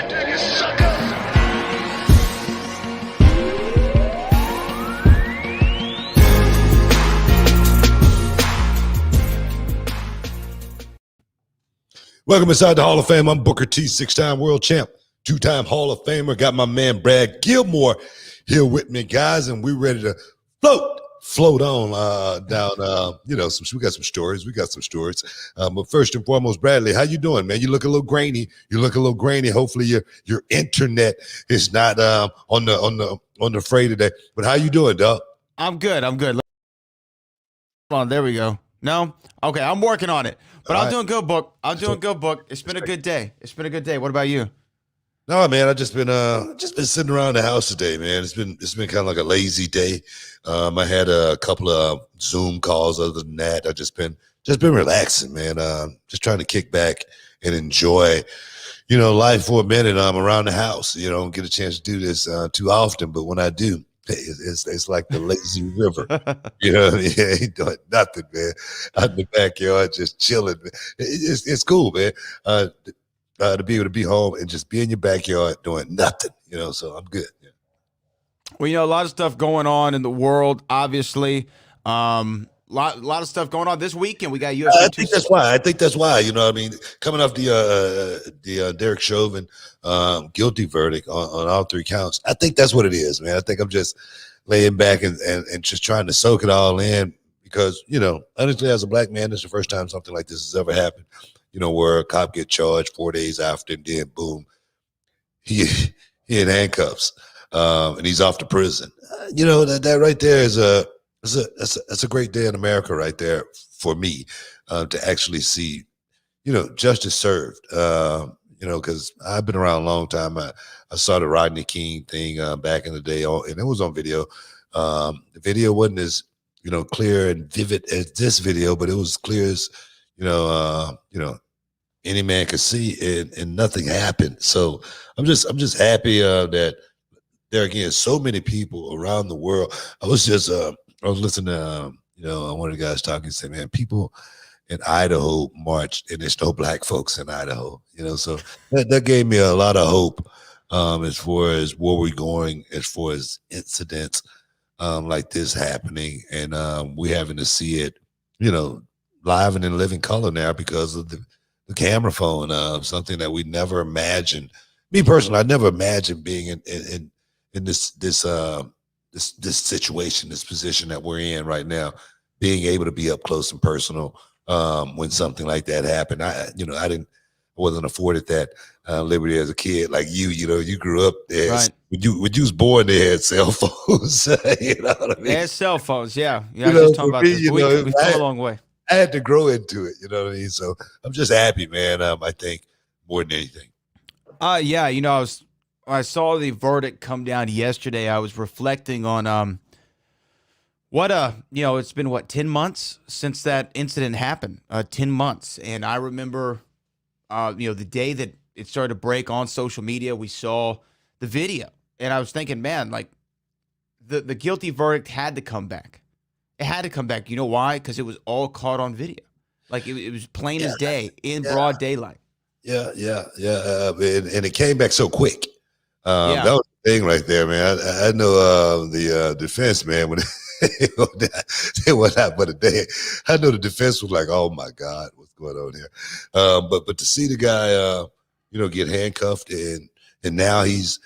did, you sucker! Welcome inside the Hall of Fame. I'm Booker T, 6-time world champ, 2-time Hall of Famer. Got my man Brad Gilmore here with me, guys, and we're ready to float on down. We got some stories. But first and foremost, Bradley, how you doing, man? You look a little grainy. Hopefully your internet is not on the fray today. But how you doing, dog? I'm good. Hold on, there we go. No? Okay, I'm working on it. But I'm doing good, Book. It's been a good day. What about you? No, man, I just been sitting around the house today, man. It's been kind of like a lazy day. I had a couple of Zoom calls. Other than that, I just been relaxing, man. Just trying to kick back and enjoy, life for a minute. I'm around the house. Don't get a chance to do this too often, but when I do, it's like the lazy river. Ain't doing nothing, man. Out in the backyard, just chilling. It's cool, man. To be able to be home and just be in your backyard doing nothing, so I'm good. Yeah. Well, a lot of stuff going on in the world, obviously. Lot of stuff going on this weekend. We got UFC. I think that's why. Coming off the Derek Chauvin guilty verdict on all 3 counts, I think that's what it is, man. I think I'm just laying back and just trying to soak it all in because, honestly, as a black man, this is the first time something like this has ever happened. Where a cop get charged 4 days after, and then boom, he in handcuffs, and he's off to prison. That right there is that's a great day in America right there for me, to actually see, justice served. Because I've been around a long time. I saw the Rodney King thing back in the day, and it was on video. The video wasn't as clear and vivid as this video, but it was clear as any man could see, and nothing happened. So I'm just happy that there are, again, so many people around the world. I was listening to one of the guys talking, say, man, people in Idaho marched, and there's no black folks in Idaho. So that gave me a lot of hope as far as where we're going, as far as incidents like this happening, and we having to see it, live and in living color now because of the camera phone, something that we never imagined. Me personally, I never imagined being in this situation, this position that we're in right now, being able to be up close and personal when something like that happened. I wasn't afforded that liberty as a kid like you. You grew up there. Right. When you was born, they had cell phones. You know what I mean? They had cell phones, yeah. I was just talking about this. We've come a long way. I had to grow into it, you know what I mean? So I'm just happy, man. I think more than anything. Yeah, I saw the verdict come down yesterday. I was reflecting on it's been 10 months since that incident happened. 10 months. And I remember the day that it started to break on social media, we saw the video. And I was thinking, man, like the guilty verdict had to come back. It had to come back. You know why? Because it was all caught on video. Like it was plain as day in broad daylight. Yeah. And it came back so quick. That was the thing right there, man. I know the defense, man, when it went out but a day. I know the defense was like, oh my God, what's going on here? But to see the guy get handcuffed and now he's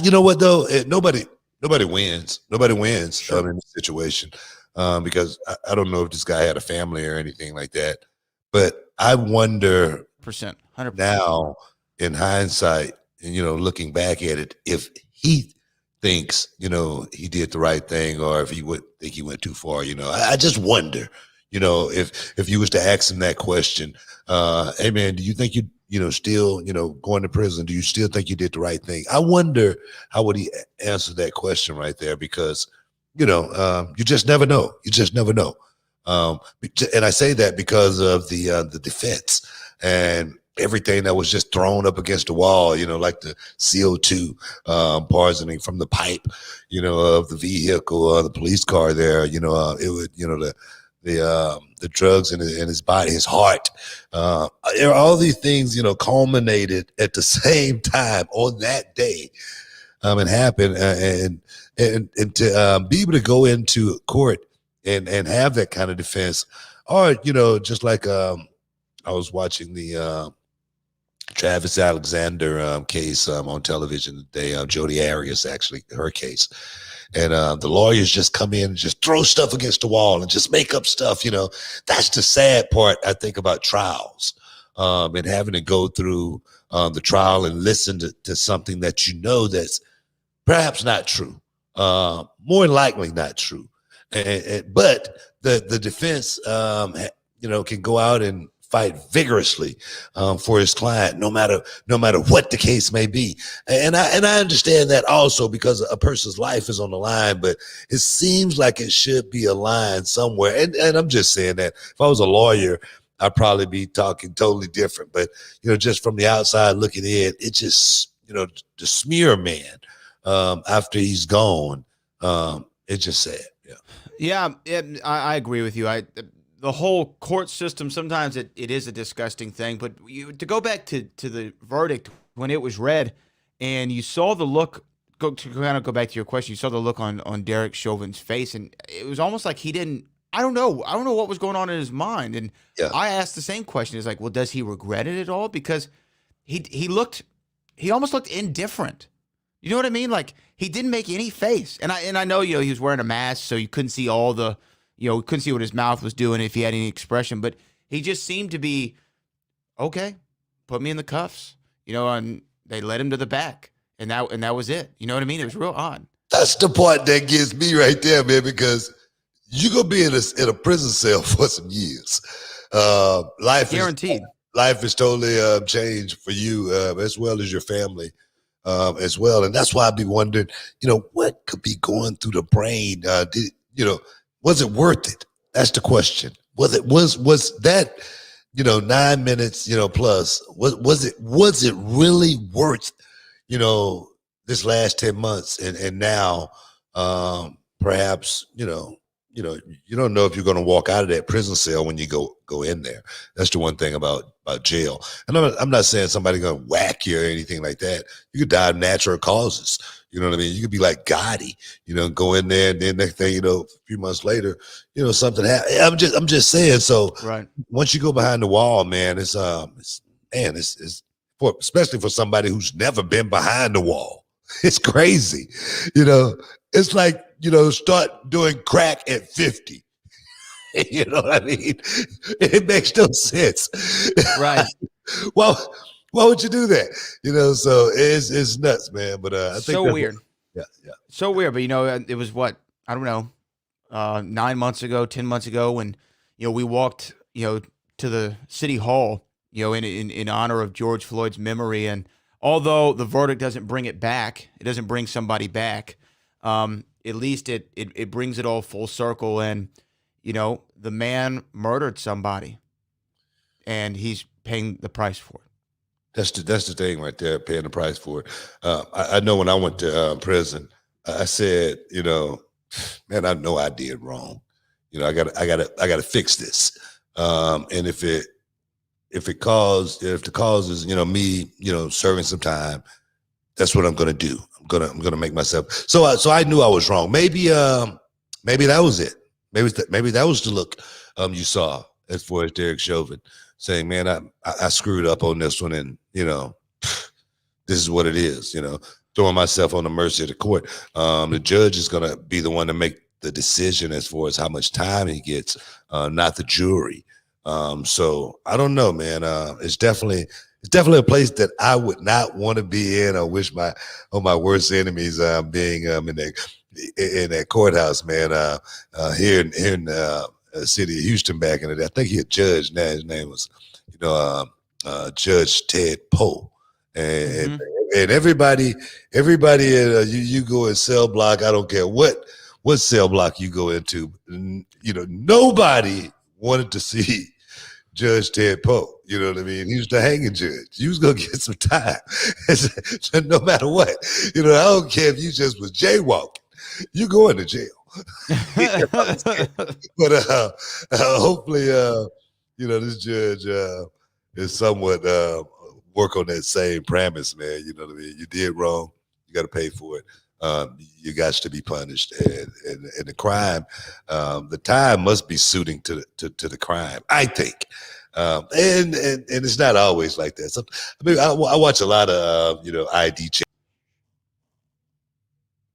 you know what though? Nobody wins. Sure. In this situation. Because I don't know if this guy had a family or anything like that, but I wonder 100% now in hindsight, and looking back at it, if he thinks he did the right thing, or if he would think he went too far. I just wonder, if you was to ask him that question, hey man, do you think you still going to prison? Do you still think you did the right thing? I wonder how would he answer that question right there, because you just never know. And I say that because of the defense and everything that was just thrown up against the wall, like the CO2 poisoning from the pipe, of the vehicle, the police car there, it would, the drugs in his body, his heart. All these things, culminated at the same time on that day, and happened, and to be able to go into court and have that kind of defense, or just like I was watching the Travis Alexander case on television today. Jodi Arias, actually, her case. And the lawyers just come in and just throw stuff against the wall and just make up stuff. That's the sad part, I think, about trials, and having to go through the trial and listen to something that that's perhaps not true, more likely not true. But the defense, can go out and fight vigorously for his client, no matter what the case may be. And I understand that also, because a person's life is on the line, but it seems like it should be a line somewhere. And I'm just saying that if I was a lawyer, I'd probably be talking totally different. But, just from the outside looking in, it just, the smear man, after he's gone, it's just sad. Yeah, I agree with you. The whole court system, sometimes it is a disgusting thing. But to go back to the verdict when it was read, and you saw the look, go back to your question, you saw the look on Derek Chauvin's face, and it was almost like he didn't. I don't know what was going on in his mind. And I asked the same question. It's like, well, does he regret it at all? Because he almost looked indifferent. You know what I mean? Like, he didn't make any face. And I know, he was wearing a mask, so you couldn't see all the, we couldn't see what his mouth was doing, if he had any expression, but he just seemed to be, okay, put me in the cuffs, and they led him to the back, and that was it. You know what I mean? It was real odd. That's the part that gets me right there, man, because you're going to be in a prison cell for some years. Life guaranteed. Life is totally changed for you, as well as your family, as well. And that's why I'd be wondering, what could be going through the brain? Was it worth it? That's the question. Was that, 9 minutes, plus, was it really worth, this last 10 months and now, perhaps, you don't know if you're going to walk out of that prison cell when you go in there. That's the one thing about jail. And I'm not saying somebody's going to whack you or anything like that. You could die of natural causes. You know what I mean? You could be like Gotti, go in there, and then next thing a few months later, something happened. I'm just saying. So right. Once you go behind the wall, man, it's especially for somebody who's never been behind the wall. It's crazy. It's like, start doing crack at 50. You know what I mean? It makes no sense. Right. Well, why would you do that? So it's nuts, man. But I think so weird. Yeah. So weird. But it was what, I don't know, 9 months ago, 10 months ago, when we walked to the city hall, in honor of George Floyd's memory. And although the verdict doesn't bring it back, it doesn't bring somebody back. At least it brings it all full circle. And the man murdered somebody, and he's paying the price for it. That's the thing right there, paying the price for it. I know when I went to prison, I said, man, I know I did wrong. I gotta fix this. And if the cause is me serving some time, that's what I'm gonna do. I'm gonna make myself. So I knew I was wrong. Maybe that was it. Maybe that was the look you saw as far as Derek Chauvin, saying, man, I screwed up on this one, and this is what it is. Throwing myself on the mercy of the court. The judge is gonna be the one to make the decision as far as how much time he gets, not the jury. So I don't know, man. It's definitely a place that I would not want to be in. I wish my worst enemies being in that courthouse, man. Here in the city of Houston back in the day. I think he a judge now. His name was, Judge Ted Poe. And everybody, you go in cell block. I don't care what cell block you go into. Nobody wanted to see Judge Ted Poe. You know what I mean? He was the hanging judge. You was gonna get some time, no matter what. I don't care if you just was jaywalking. You going to jail. But hopefully, this judge is somewhat work on that same premise, man. You know what I mean? You did wrong. You got to pay for it. You got to be punished, and the crime, the time must be suiting to the crime, I think. And it's not always like that. So, I watch a lot of ID check,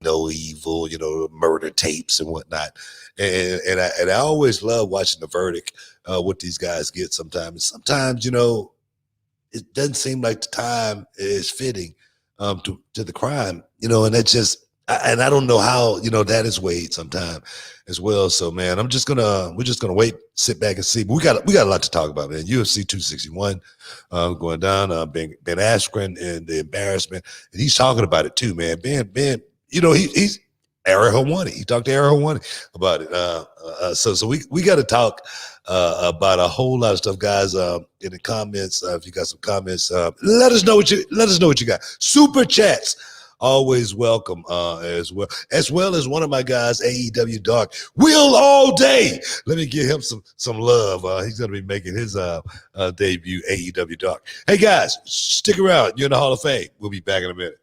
no evil, murder tapes and whatnot, and I always love watching the verdict, what these guys get sometimes. Sometimes it doesn't seem like the time is fitting to the crime, and that's just. And I don't know how that is weighed sometime as well. So man, we're just gonna wait, sit back and see. But we got a lot to talk about, man. UFC 261 going down. Ben Askren and the embarrassment, and he's talking about it too, man. Ben, he's Ariel won it. He talked to Ariel won it about it. So we got to talk about a whole lot of stuff, guys. In the comments, if you got some comments, let us know what you got. Super chats. Always welcome, as well as one of my guys, AEW Dark, Will All Day. Let me give him some love. He's gonna be making his debut, AEW Dark. Hey guys, stick around. You're in the Hall of Fame. We'll be back in a minute.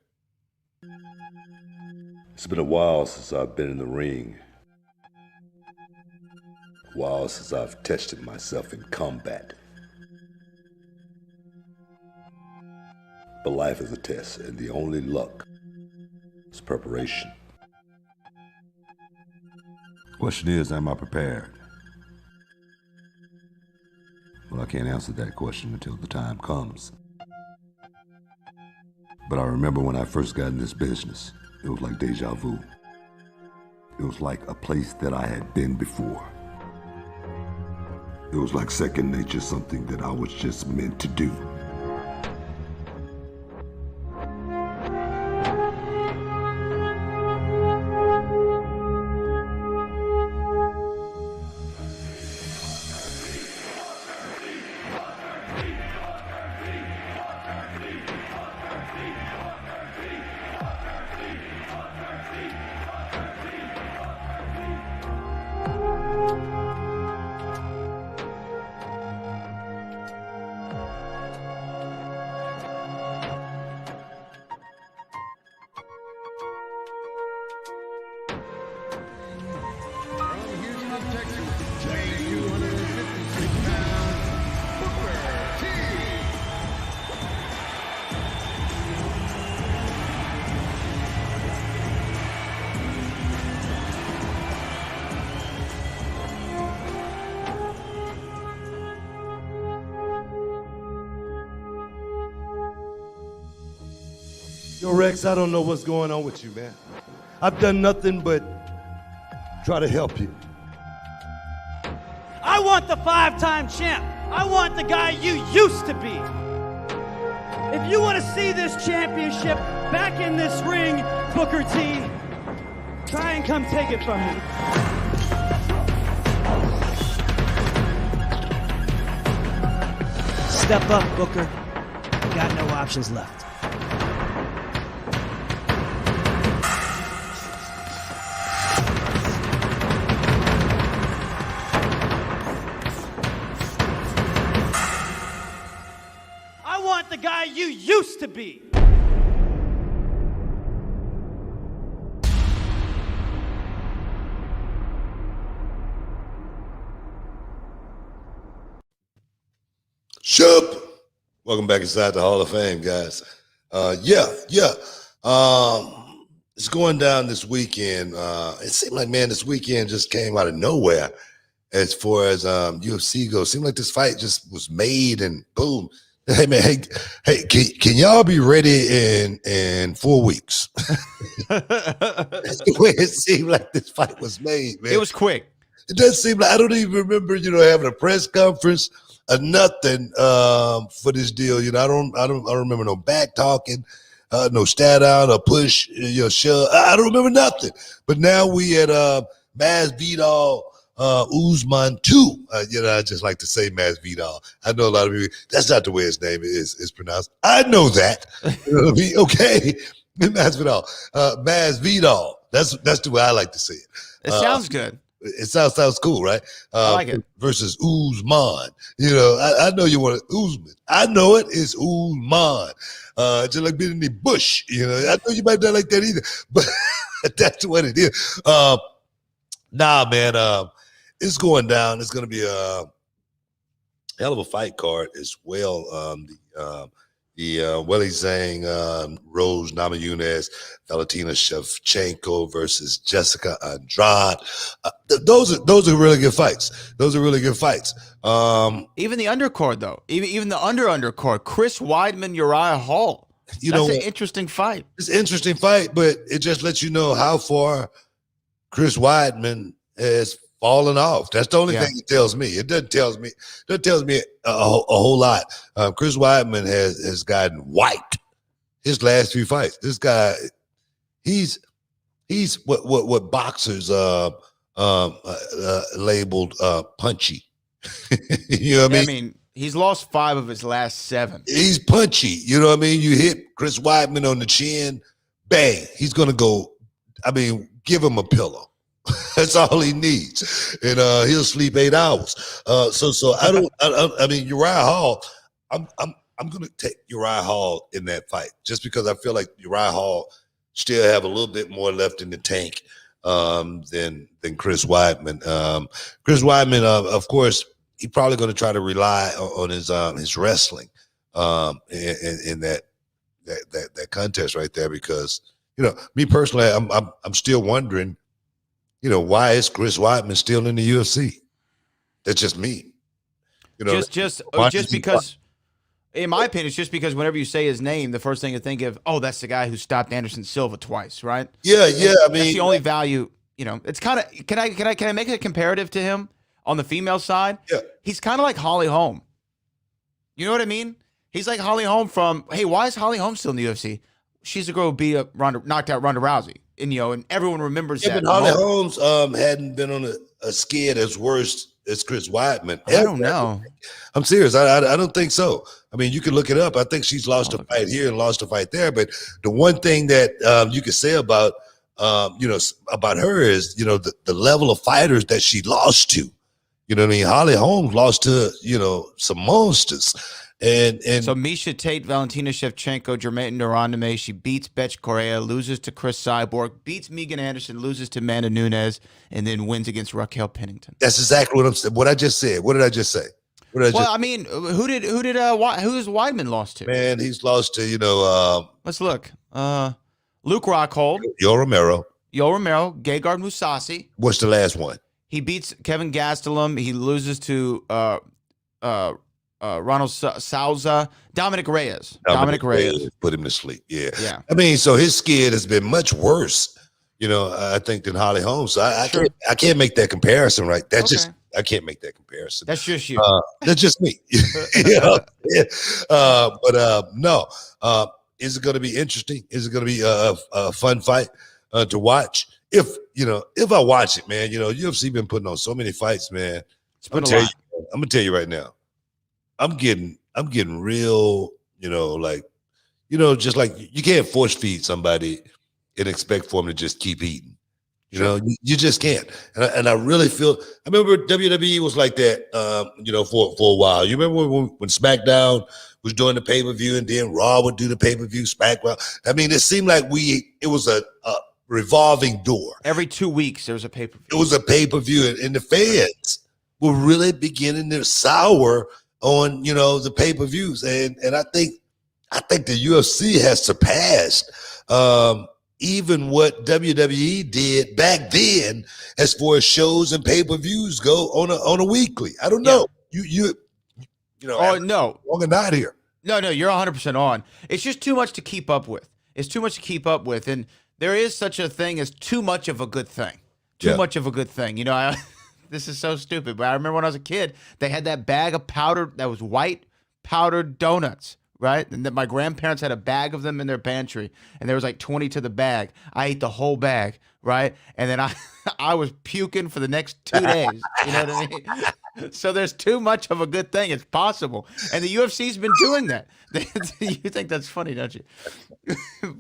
It's been a while since I've been in the ring. A while since I've tested myself in combat. But life is a test, and the only luck is preparation. Question is, am I prepared? Well, I can't answer that question until the time comes. But I remember when I first got in this business, it was like deja vu. It was like a place that I had been before. It was like second nature, something that I was just meant to do. Yo, Rex, I don't know what's going on with you, man. I've done nothing but try to help you. I want the 5-time champ. I want the guy you used to be. If you want to see this championship back in this ring, Booker T, try and come take it from me. Step up, Booker. You got no options left. The guy you used to be. Shup. Welcome back inside the Hall of Fame, guys. It's going down this weekend. It seemed like, man, this weekend just came out of nowhere as far as UFC goes. Seemed like this fight just was made and boom. Hey man, hey, can y'all be ready in 4 weeks? That's the way it seemed like this fight was made, man. It was quick. It does seem like I don't even remember, having a press conference or nothing for this deal. I don't remember no back talking, no stat out or push, shove. I don't remember nothing. But now we at Masvidal. Usman 2, I just like to say Masvidal. I know a lot of people, that's not the way his name is pronounced. I know that. You know what I mean? Okay. Masvidal. Masvidal. That's the way I like to see it. It sounds good. It sounds cool, right? I like it. Versus Usman. I know you want Usman. I know it is Usman. Just like being in the bush. I know you might not like that either, but that's what it is. Nah, man. It's going down. It's going to be a hell of a fight card as well. Weili Zhang, Rose Namajunas, Valentina Shevchenko versus Jessica Andrade. Those are really good fights. Even the undercard, though. Even the undercard. Chris Weidman, Uriah Hall. That's an interesting fight. It's an interesting fight, but it just lets you know how far Chris Weidman has falling off. That's the only thing it tells me. It doesn't tell me a whole lot. Chris Weidman has gotten wiped his last few fights. This guy, he's what boxers labeled punchy. You know what I mean? He's lost 5 of his last 7. He's punchy. You know what I mean? You hit Chris Weidman on the chin, bang, he's gonna go. Give him a pillow. That's all he needs, and he'll sleep 8 hours. So I mean Uriah Hall. I'm gonna take Uriah Hall in that fight just because I feel like Uriah Hall still have a little bit more left in the tank than Chris Weidman. Chris Weidman, of course, he's probably going to try to rely on his wrestling in that contest right there because me personally, I'm still wondering. Why is Chris Weidman still in the UFC? That's just me. Just because, in my opinion, it's just because whenever you say his name, the first thing you think of, oh, that's the guy who stopped Anderson Silva twice, right? Yeah. That's the only value. It's kind of. Can I make a comparative to him on the female side? Yeah. He's kind of like Holly Holm. You know what I mean? He's like Holly Holm from. Hey, why is Holly Holm still in the UFC? She's the girl who knocked out Ronda Rousey. And everyone remembers that. But Holly Holmes hadn't been on a skid as worse as Chris Weidman. I don't know. I'm serious. I don't think so. You can look it up. I think she's lost a fight here and lost a fight there. But the one thing that you can say about about her is the level of fighters that she lost to. Holly Holmes lost to some monsters. And so Miesha Tate, Valentina Shevchenko, Jermaine Durandame, she beats Betch Correa, loses to Chris Cyborg, beats Megan Anderson, loses to Amanda Nunes, and then wins against Raquel Pennington. That's exactly what I'm saying. What I just said. What did I just say? Who does Weidman lost to? Man, he's lost to let's look. Luke Rockhold, Yoel Romero, Gegard Mousasi. What's the last one? He beats Kevin Gastelum. He loses to Ronald Souza, Dominic Reyes. Dominic Reyes put him to sleep. Yeah. Yeah. So his skid has been much worse, I think, than Holly Holmes. So I can't make that comparison, right? I can't make that comparison. That's just you. That's just me. No. Is it going to be interesting? Is it going to be a fun fight to watch? If I watch it, man, UFC been putting on so many fights, man. I'm gonna tell you right now. I'm getting real, just like you can't force feed somebody and expect for them to just keep eating. You just can't. And I really feel. I remember WWE was like that, for a while. You remember when SmackDown was doing the pay-per-view and then Raw would do the pay-per-view, SmackDown. It seemed like it was a revolving door. Every 2 weeks there was a pay-per-view. It was a pay-per-view, and the fans were really beginning to sour on the pay-per-views, and I think the UFC has surpassed even what WWE did back then as far as shows and pay-per-views go on a weekly. I don't know. You oh no, wrong or not here. No, you're 100% on. It's just too much to keep up with. And there is such a thing as too much of a good thing. Much of a good thing. This is so stupid, but I remember when I was a kid, they had that bag of powdered, that was white powdered donuts, right? And that my grandparents had a bag of them in their pantry, and there was like 20 to the bag. I ate the whole bag, right? And then I was puking for the next 2 days. You know what I mean? So there's too much of a good thing. It's possible. And the UFC's been doing that. You think that's funny, don't you?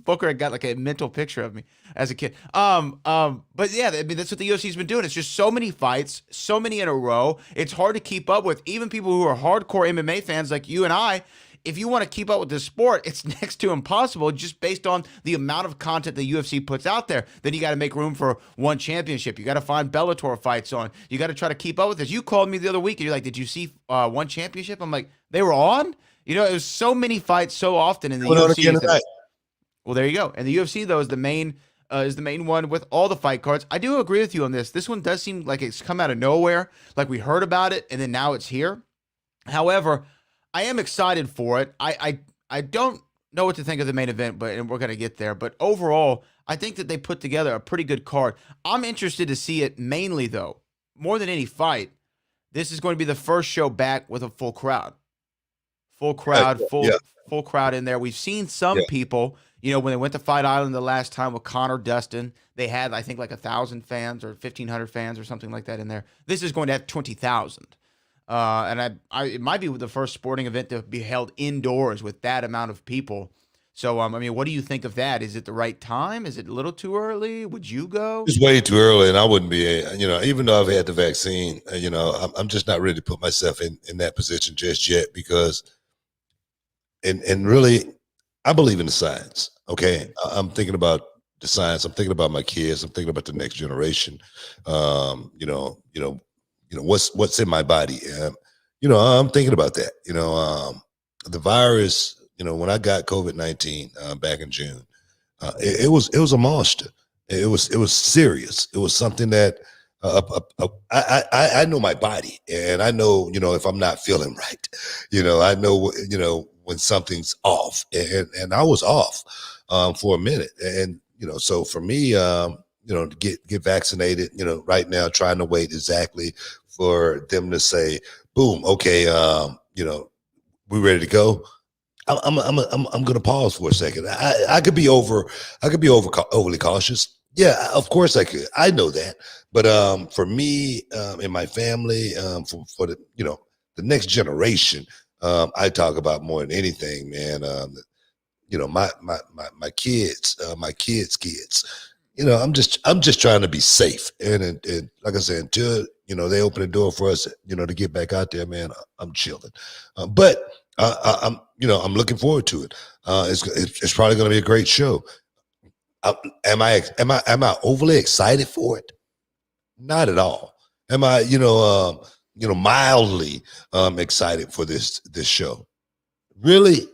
Booker had got like a mental picture of me as a kid. But yeah, I mean, that's what the UFC's been doing. It's just so many fights, so many in a row. It's hard to keep up with. Even people who are hardcore MMA fans like you and I, if you want to keep up with this sport, it's next to impossible just based on the amount of content the UFC puts out there. Then you got to make room for one championship. You got to find Bellator fights on. You got to try to keep up with this. You called me the other week and you're like, did you see one championship? I'm like, they were on? You know, it was so many fights so often in the UFC. Well, there you go. And the UFC, though, is the main one with all the fight cards. I do agree with you on this. This one does seem like it's come out of nowhere. Like we heard about it and then now it's here. However, I am excited for it. I don't know what to think of the main event, and we're going to get there. But overall, I think that they put together a pretty good card. I'm interested to see it mainly, though, more than any fight. This is going to be the first show back with a full crowd. Full crowd, full crowd in there. We've seen some people, you know, when they went to Fight Island the last time with Connor Dustin, they had, I think, like 1,000 fans or 1,500 fans or something like that in there. This is going to have 20,000. And it might be the first sporting event to be held indoors with that amount of people. So, I mean, what do you think of that? Is it the right time? Is it a little too early? Would you go? It's way too early, and I wouldn't be, you know, even though I've had the vaccine, you know, I'm just not ready to put myself in that position just yet because, and really, I believe in the science, okay? I'm thinking about the science. I'm thinking about my kids. I'm thinking about the next generation. What's in my body. You know, I'm thinking about that. You know, the virus. You know, when I got COVID-19 back in June, it was a monster. It was serious. It was something that I know my body, and I know, you know, if I'm not feeling right. You know, I know, you know, when something's off, and I was off for a minute, and you know, so for me, you know, to get vaccinated, you know, right now, trying to wait exactly for them to say, boom, okay, you know, we ready to go. I'm gonna pause for a second. I could be overly cautious. Yeah, of course I could. I know that, but for me and my family, for the, you know, the next generation, I talk about more than anything, man. You know, my kids, my kids. You know, I'm just trying to be safe, and like I said, until, you know, they open the door for us, you know, to get back out there, man, I'm chilling. But I'm, you know, I'm looking forward to it. It's probably going to be a great show. Am I overly excited for it? Not at all. Am I, mildly excited for this show? Really,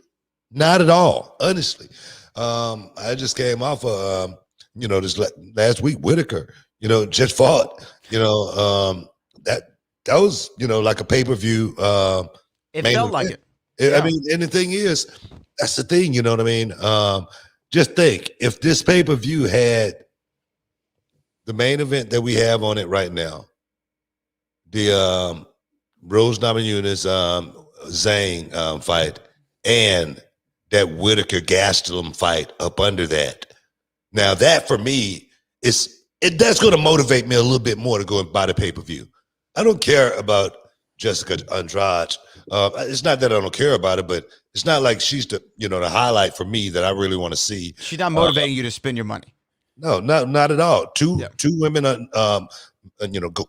not at all. Honestly, I just came off of this last week. Whitaker, just fought. That was like a pay-per-view. It felt like it. I mean, and the thing is, that's the thing. You know what I mean? Just think, if this pay-per-view had the main event that we have on it right now, the Rose Namajunas Zhang fight, and that Whitaker Gastelum fight up under that. Now that for me that's going to motivate me a little bit more to go and buy the pay-per-view. I don't care about Jessica Andrade. It's not that I don't care about it, but it's not like she's the highlight for me that I really want to see. She's not motivating you to spend your money. No, not at all. Two women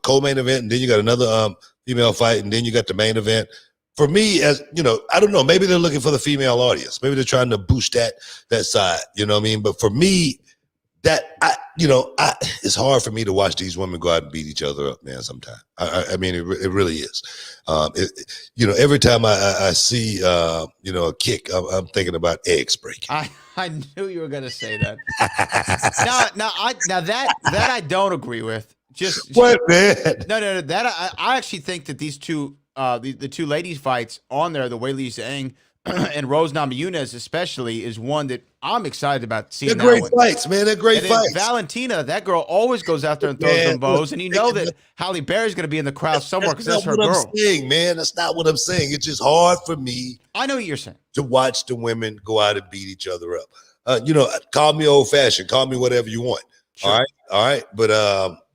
co-main event, and then you got another female fight, and then you got the main event. For me, as I don't know, maybe they're looking for the female audience. Maybe they're trying to boost that side. You know what I mean? But for me, it's hard for me to watch these women go out and beat each other up, man. Sometimes I mean, it really is. Every time I see a kick, I'm thinking about eggs breaking. I knew you were going to say that. Now that I don't agree with. What, man? No. That I actually think that these two, the two ladies fights on there, the Weili Zhang and Rose Namajunas especially, is one that I'm excited about seeing. They're great fights, man. They're great fights. Valentina, that girl always goes out there and throws them bows, and you know that Halle Berry's going to be in the crowd somewhere because that's her girl. That's not what I'm saying, man. That's not what I'm saying. It's just hard for me. I know what you're saying. To watch the women go out and beat each other up. Call me old-fashioned. Call me whatever you want. Sure. All right. But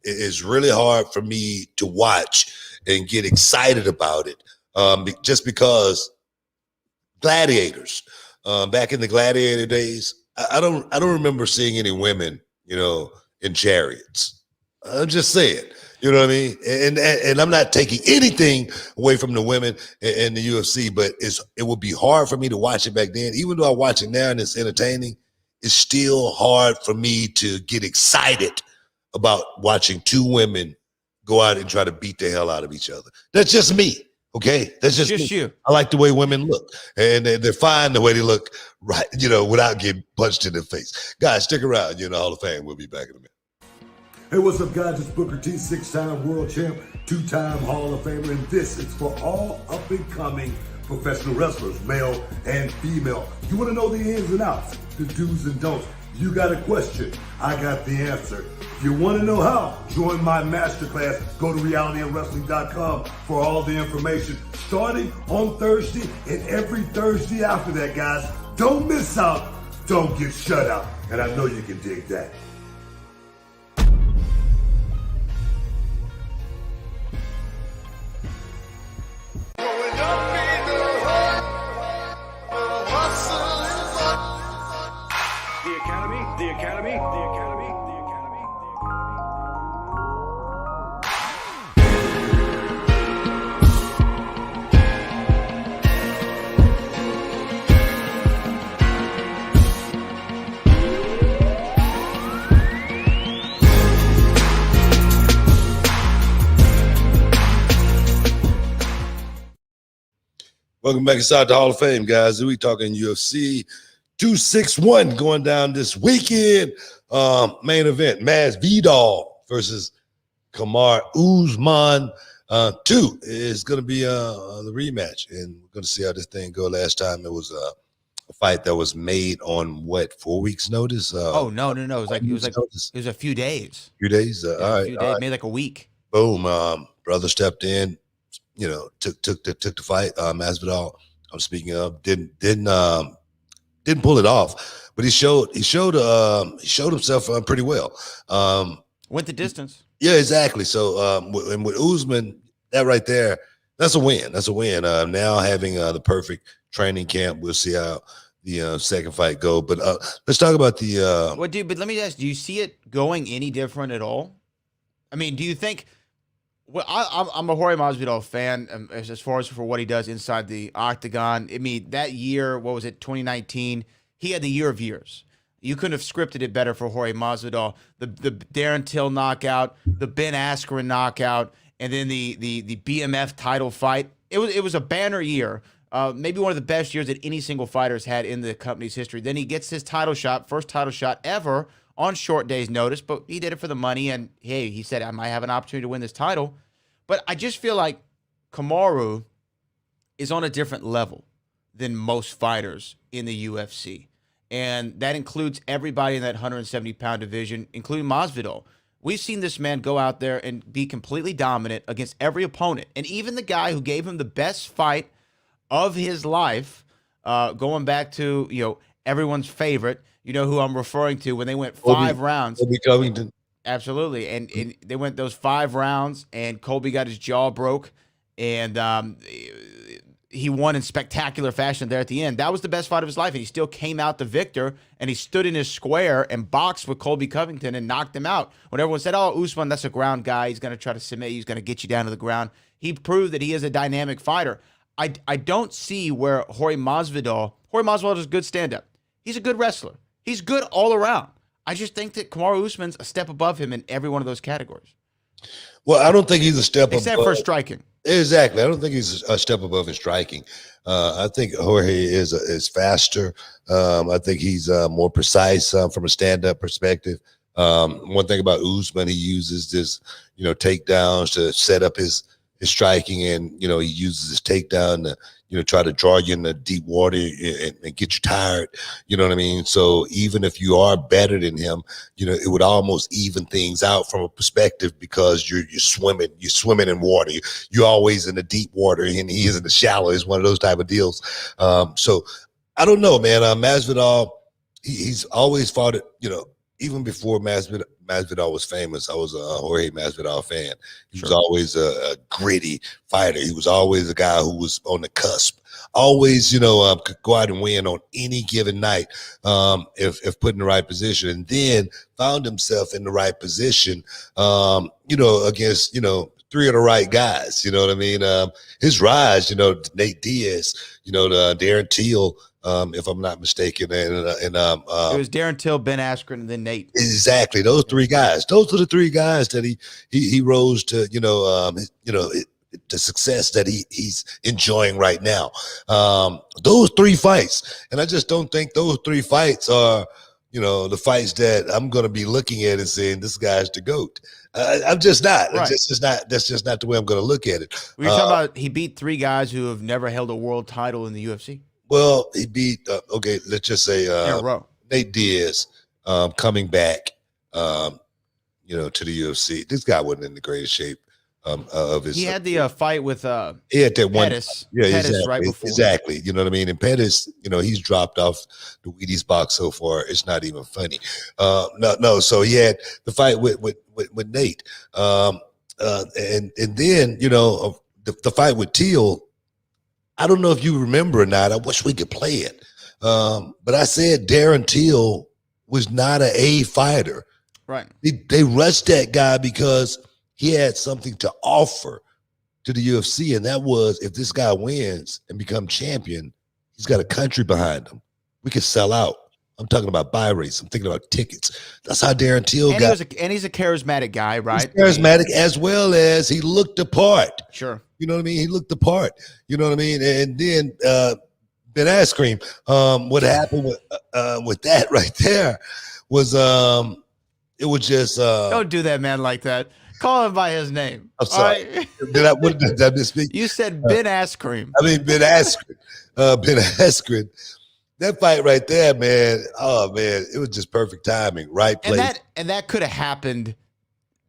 it's really hard for me to watch and get excited about it. Just because gladiators, back in the gladiator days, I don't remember seeing any women, in chariots. I'm just saying, you know what I mean? And I'm not taking anything away from the women in the UFC, but it would be hard for me to watch it back then. Even though I watch it now and it's entertaining, it's still hard for me to get excited about watching two women go out and try to beat the hell out of each other. That's just me, okay? That's just me. you. I like the way women look, and they're fine the way they look, right? Without getting punched in the face. Guys, stick around. Hall of Fame. We'll be back in a minute. Hey, what's up, guys? It's Booker T, 6-time world champ, 2-time Hall of Famer, and this is for all up-and-coming professional wrestlers, male and female. You want to know the ins and outs, the do's and don'ts. You got a question, I got the answer. If you want to know how, join my masterclass. Go to realityofwrestling.com for all the information. Starting on Thursday and every Thursday after that, guys. Don't miss out. Don't get shut out. And I know you can dig that. The Academy. Welcome back inside the Hall of Fame, guys. We talking UFC 261 going down this weekend. Main event, Masvidal versus Kamaru Usman. 2 is going to be the rematch, and we're going to see how this thing go. Last time it was a fight that was made on 4 weeks notice? No. It was a few days. Few days. All right. Few days, maybe like a week. Boom. Brother stepped in. Took the fight. Masvidal, I'm speaking of, didn't pull it off, but he showed himself pretty well. Went the distance. Yeah, exactly. So, and with Usman, that right there, that's a win. That's a win. Now having the perfect training camp, we'll see how the second fight go. But let's talk about the. But let me ask: do you see it going any different at all? I mean, do you think? Well, I'm a Hoya Masvidal fan as far as for what he does inside the octagon. I mean, that year, what was it, 2019? He had the year of years. You couldn't have scripted it better for Hoya Masvidal. The Darren Till knockout, the Ben Askren knockout, and then the BMF title fight. It was a banner year. Maybe one of the best years that any single fighter has had in the company's history. Then he gets his title shot, first title shot ever, on short day's notice, but he did it for the money, and hey, he said, I might have an opportunity to win this title. But I just feel like Kamaru is on a different level than most fighters in the UFC. And that includes everybody in that 170-pound division, including Masvidal. We've seen this man go out there and be completely dominant against every opponent. And even the guy who gave him the best fight of his life, going back to, everyone's favorite, you know who I'm referring to, when they went 5 rounds. Colby Covington. Absolutely. And they went those 5 rounds, and Colby got his jaw broke, and he won in spectacular fashion there at the end. That was the best fight of his life, and he still came out the victor, and he stood in his square and boxed with Colby Covington and knocked him out. When everyone said, oh, Usman, that's a ground guy. He's going to try to submit you. He's going to get you down to the ground. He proved that he is a dynamic fighter. I don't see where Hoya Masvidal is a good stand-up. He's a good wrestler. He's good all around. I just think that Kamaru Usman's a step above him in every one of those categories. Well, I don't think he's a step except above. for striking. Exactly. I don't think he's a step above in striking. I think Jorge is faster. I think he's more precise from a stand-up perspective. One thing about Usman, he uses this, takedowns to set up his striking, and he uses his takedown to try to draw you in the deep water and get you tired. You know what I mean? So even if you are better than him, it would almost even things out from a perspective, because you're swimming in water. You're always in the deep water, and he is in the shallow. It's one of those type of deals. So I don't know, man. Masvidal, he's always fought it, even before Masvidal Masvidal was famous, I was a Jorge Masvidal fan. He was always a gritty fighter. He was always a guy who was on the cusp. Always, could go out and win on any given night if put in the right position. And then found himself in the right position, against, three of the right guys. You know what I mean? His rise, Nate Diaz, Darren Till, if I'm not mistaken, and it was Darren Till, Ben Askren, and then Nate. Exactly, those three guys. Those are the three guys that he rose to. The success that he's enjoying right now. Those three fights, and I just don't think those three fights are, the fights that I'm going to be looking at and saying this guy's the GOAT. I'm just not. Right. That's just not the way I'm going to look at it. We're talking about he beat three guys who have never held a world title in the UFC. Well, he beat let's just say in a row. Nate Diaz coming back, to the UFC. This guy wasn't in the greatest shape. Of his, he had the fight with he had that one, Pettis. yeah, Pettis exactly, right before. exactly. You know what I mean? And Pettis, he's dropped off the Wheaties box so far. It's not even funny. No. So he had the fight with Nate, and then the fight with Teal. I don't know if you remember or not. I wish we could play it, but I said Darren Till was not an A fighter. Right. They rushed that guy because he had something to offer to the UFC, and that was if this guy wins and become champion, he's got a country behind him. We could sell out. I'm talking about buy rates. I'm thinking about tickets. That's how Darren Till got. And he's a charismatic guy, right? He's charismatic as well as he looked the part. Sure. You know what I mean? He looked the part. You know what I mean? And then Ben Askren, what happened with that right there was it was just don't do that man like that. Call him by his name. I'm sorry. Right? Did I misspeak? You said Ben Askren. I mean Ben Askren. Ben Askren. That fight right there, man. Oh man, it was just perfect timing. Right place. And that could have happened.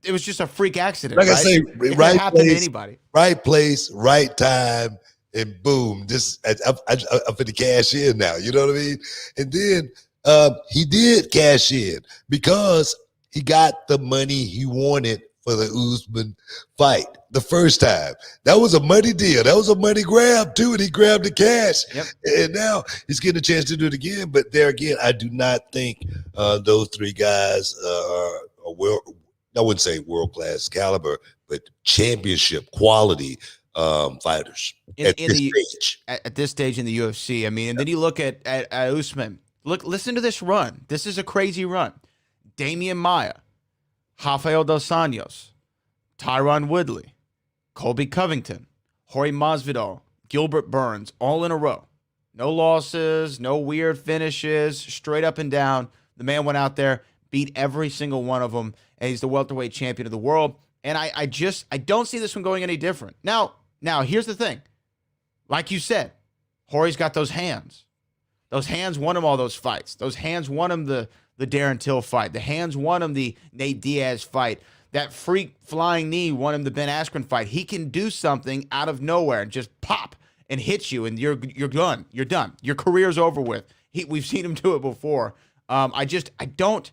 It was just a freak accident. Like right? I say, it right happen to place, anybody. right place, right time, and boom. I'm for the cash in now. You know what I mean? And then he did cash in because he got the money he wanted for the Usman fight the first time. That was a money deal. That was a money grab too, and he grabbed the cash. Yep. And now he's getting a chance to do it again. But there again, I do not think those three guys are I wouldn't say world-class caliber, but championship quality fighters at this stage in the UFC. I mean, and then you look at Usman. Listen to this run. This is a crazy run. Damian Maia, Rafael dos Anjos, Tyron Woodley, Colby Covington, Jorge Masvidal, Gilbert Burns, all in a row. No losses, no weird finishes, straight up and down. The man went out there, beat every single one of them, and he's the welterweight champion of the world. And I don't see this one going any different. Now, here's the thing. Like you said, Jorge's got those hands. Those hands won him all those fights. Those hands won him the Darren Till fight. The hands won him the Nate Diaz fight. That freak flying knee won him the Ben Askren fight. He can do something out of nowhere and just pop and hit you, and you're done. You're done. Your career's over with. We've seen him do it before. I just don't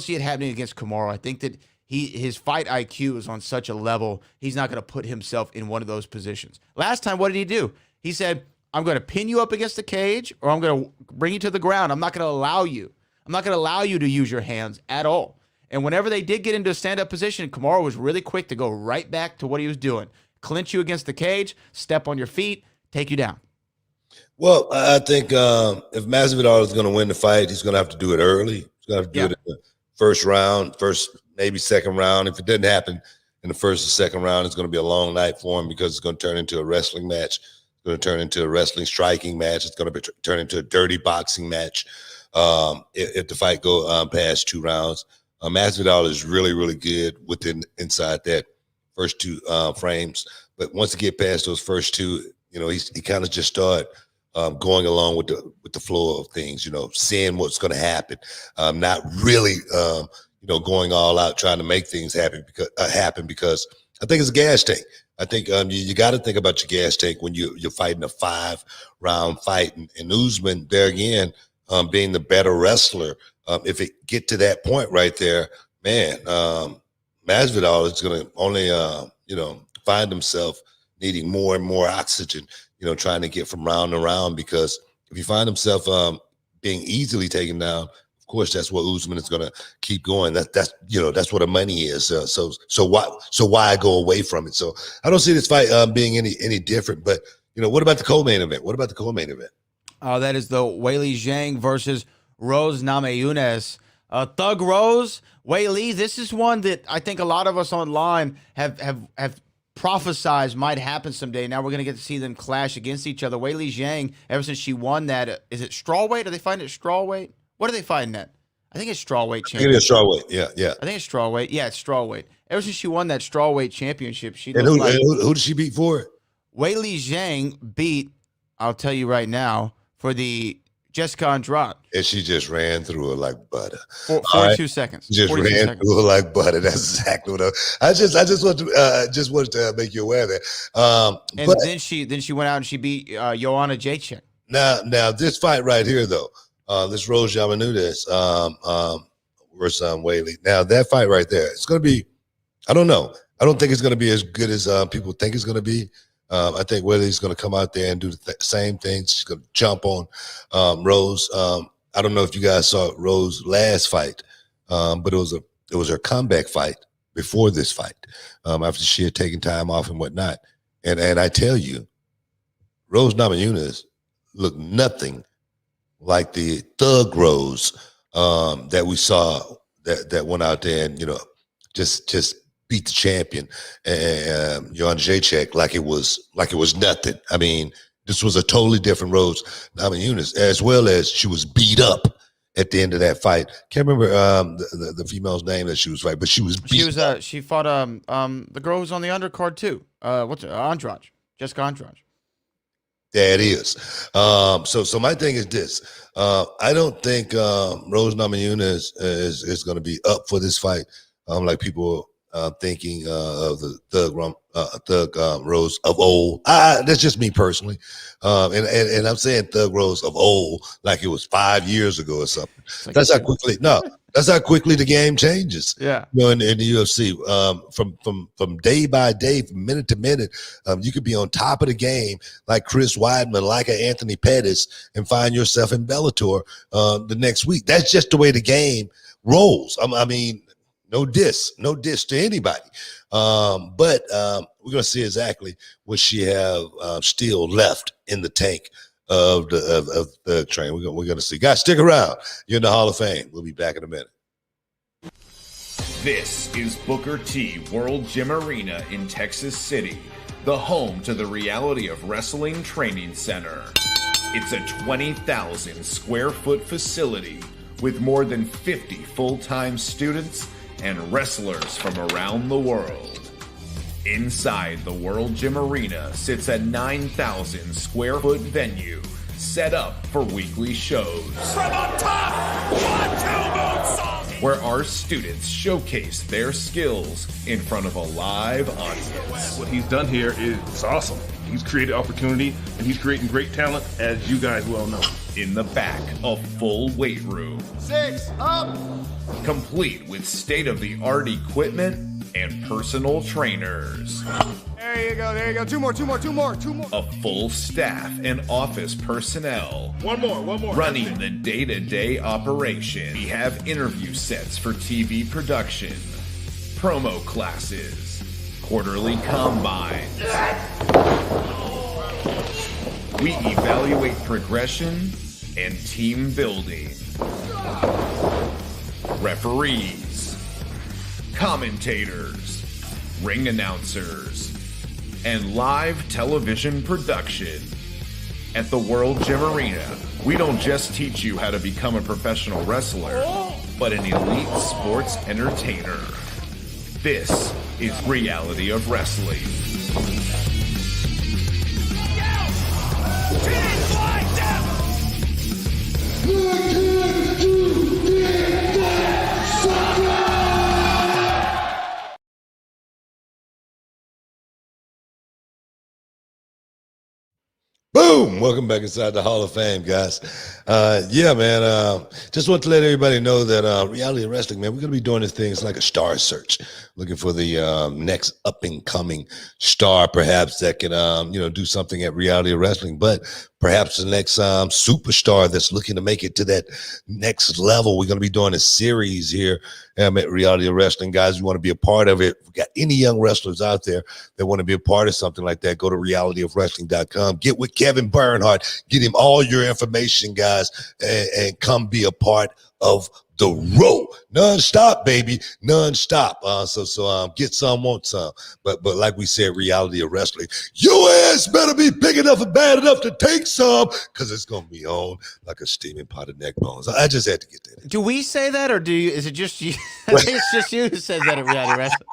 see it happening against Kamaru. I think that his fight IQ is on such a level, he's not going to put himself in one of those positions. Last time, what did he do? He said, I'm going to pin you up against the cage, or I'm going to bring you to the ground. I'm not going to allow you. I'm not going to allow you to use your hands at all. And whenever they did get into a stand-up position, Kamaru was really quick to go right back to what he was doing. Clinch you against the cage, step on your feet, take you down. Well, I think if Masvidal is going to win the fight, he's going to have to do it early. He's going to have to do it in the first round, maybe second round. If it doesn't happen in the first or second round, it's going to be a long night for him because it's going to turn into a wrestling match. It's going to turn into a wrestling striking match. It's going to turn into a dirty boxing match if the fight go past 2 rounds. Masvidal is really, really good inside that first 2 frames. But once you get past those first 2, he kind of just start going along with the flow of things, seeing what's going to happen, not really, going all out trying to make things happen because I think it's a gas tank. I think you got to think about your gas tank when you're fighting a 5-round fight, and Usman there again being the better wrestler. If it get to that point right there, man, Masvidal is going to only, find himself needing more and more oxygen, trying to get from round to round, because if you find himself being easily taken down, of course, that's what Usman is going to keep going. That's what the money is. So why go away from it? So I don't see this fight being any different. But what about the co-main event? That is the Weili Zhang versus Rose Namajunas. Thug Rose, Weili. This is one that I think a lot of us online have prophesized might happen someday. Now we're going to get to see them clash against each other. Weili Zhang, ever since she won that, is it strawweight? Are they fighting at strawweight? What are they fighting at? I think it's strawweight championship. I think it's strawweight. Yeah. I think it's strawweight. Yeah, it's strawweight. Ever since she won that strawweight championship, she and who did she beat for it? Weili Zhang beat, I'll tell you right now, for the Jessica Andrade. And she just ran through her like butter. 42 seconds. Just ran through her like butter. That's exactly what I just wanted to make you aware of that. Then she went out and she beat Joanna Jacek. Now this fight right here though, this Rose Namajunas versus Weili. Now that fight right there, it's going to be, I don't know. I don't think it's going to be as good as people think it's going to be. I think Weili's going to come out there and do the same thing. She's going to jump on Rose. I don't know if you guys saw Rose's last fight, but it was her comeback fight before this fight, after she had taken time off and whatnot. And I tell you, Rose Namajunas looked nothing like the Thug Rose that we saw that went out there and just beat the champion and Joanna Jacek like it was nothing. I mean, this was a totally different Rose Namajunas, as well as she was beat up at the end of that fight. Can't remember the female's name that she was fighting, but she was beat up. She fought the girl who's on the undercard too. What's it? Andrade, Jessica Andrade. Yeah, it is. So my thing is this. I don't think Rose Namajunas is going to be up for this fight. Like people thinking of the Thug Rose of old. That's just me personally. And I'm saying Thug Rose of old, like it was 5 years ago or something. Like that's how quickly the game changes. Yeah. In the UFC, from day by day, from minute to minute, you could be on top of the game like Chris Weidman, like an Anthony Pettis, and find yourself in Bellator the next week. That's just the way the game rolls. I mean, no diss to anybody. But we're gonna see exactly what she have still left in the tank of the train. We're gonna see. Guys, stick around. You're in the Hall of Fame. We'll be back in a minute. This is Booker T World Gym Arena in Texas City, the home to the Reality of Wrestling Training Center. It's a 20,000 square foot facility with more than 50 full-time students and wrestlers from around the world. Inside the World Gym Arena sits a 9,000 square foot venue set up for weekly shows. From on top, 1, 2 moonsault, where our students showcase their skills in front of a live audience. What he's done here is awesome. He's created opportunity and he's creating great talent, as you guys well know. In the back, a full weight room. 6 up. Complete with state-of-the-art equipment and personal trainers. There you go. Two more. A full staff and office personnel. One more. Running the day-to-day operation. We have interview sets for TV production, promo classes, quarterly combines. We evaluate progression and team building. Referees, commentators, ring announcers, and live television production. At the World Gym Arena, we don't just teach you how to become a professional wrestler, but an elite sports entertainer. This is Reality of Wrestling. Boom! Welcome back inside the Hall of Fame, guys. Yeah, man. Just want to let everybody know that reality wrestling, man, we're going to be doing this thing. It's like a star search, looking for the next up and coming star, perhaps that can, do something at reality wrestling. But perhaps the next superstar that's looking to make it to that next level. We're going to be doing a series here at Reality Wrestling, guys. We want to be a part of it. If we got any young wrestlers out there that want to be a part of something like that, go to realityofwrestling.com. Get with Kevin Bernhardt. Get him all your information, guys, and come be a part of the row. Non-stop, baby. Non-stop. So get some, want some. But like we said, reality of wrestling, your ass better be big enough and bad enough to take some, because it's going to be on like a steaming pot of neck bones. I just had to get that. Do we say that, or is it just you? I think it's just you who says that at reality wrestling.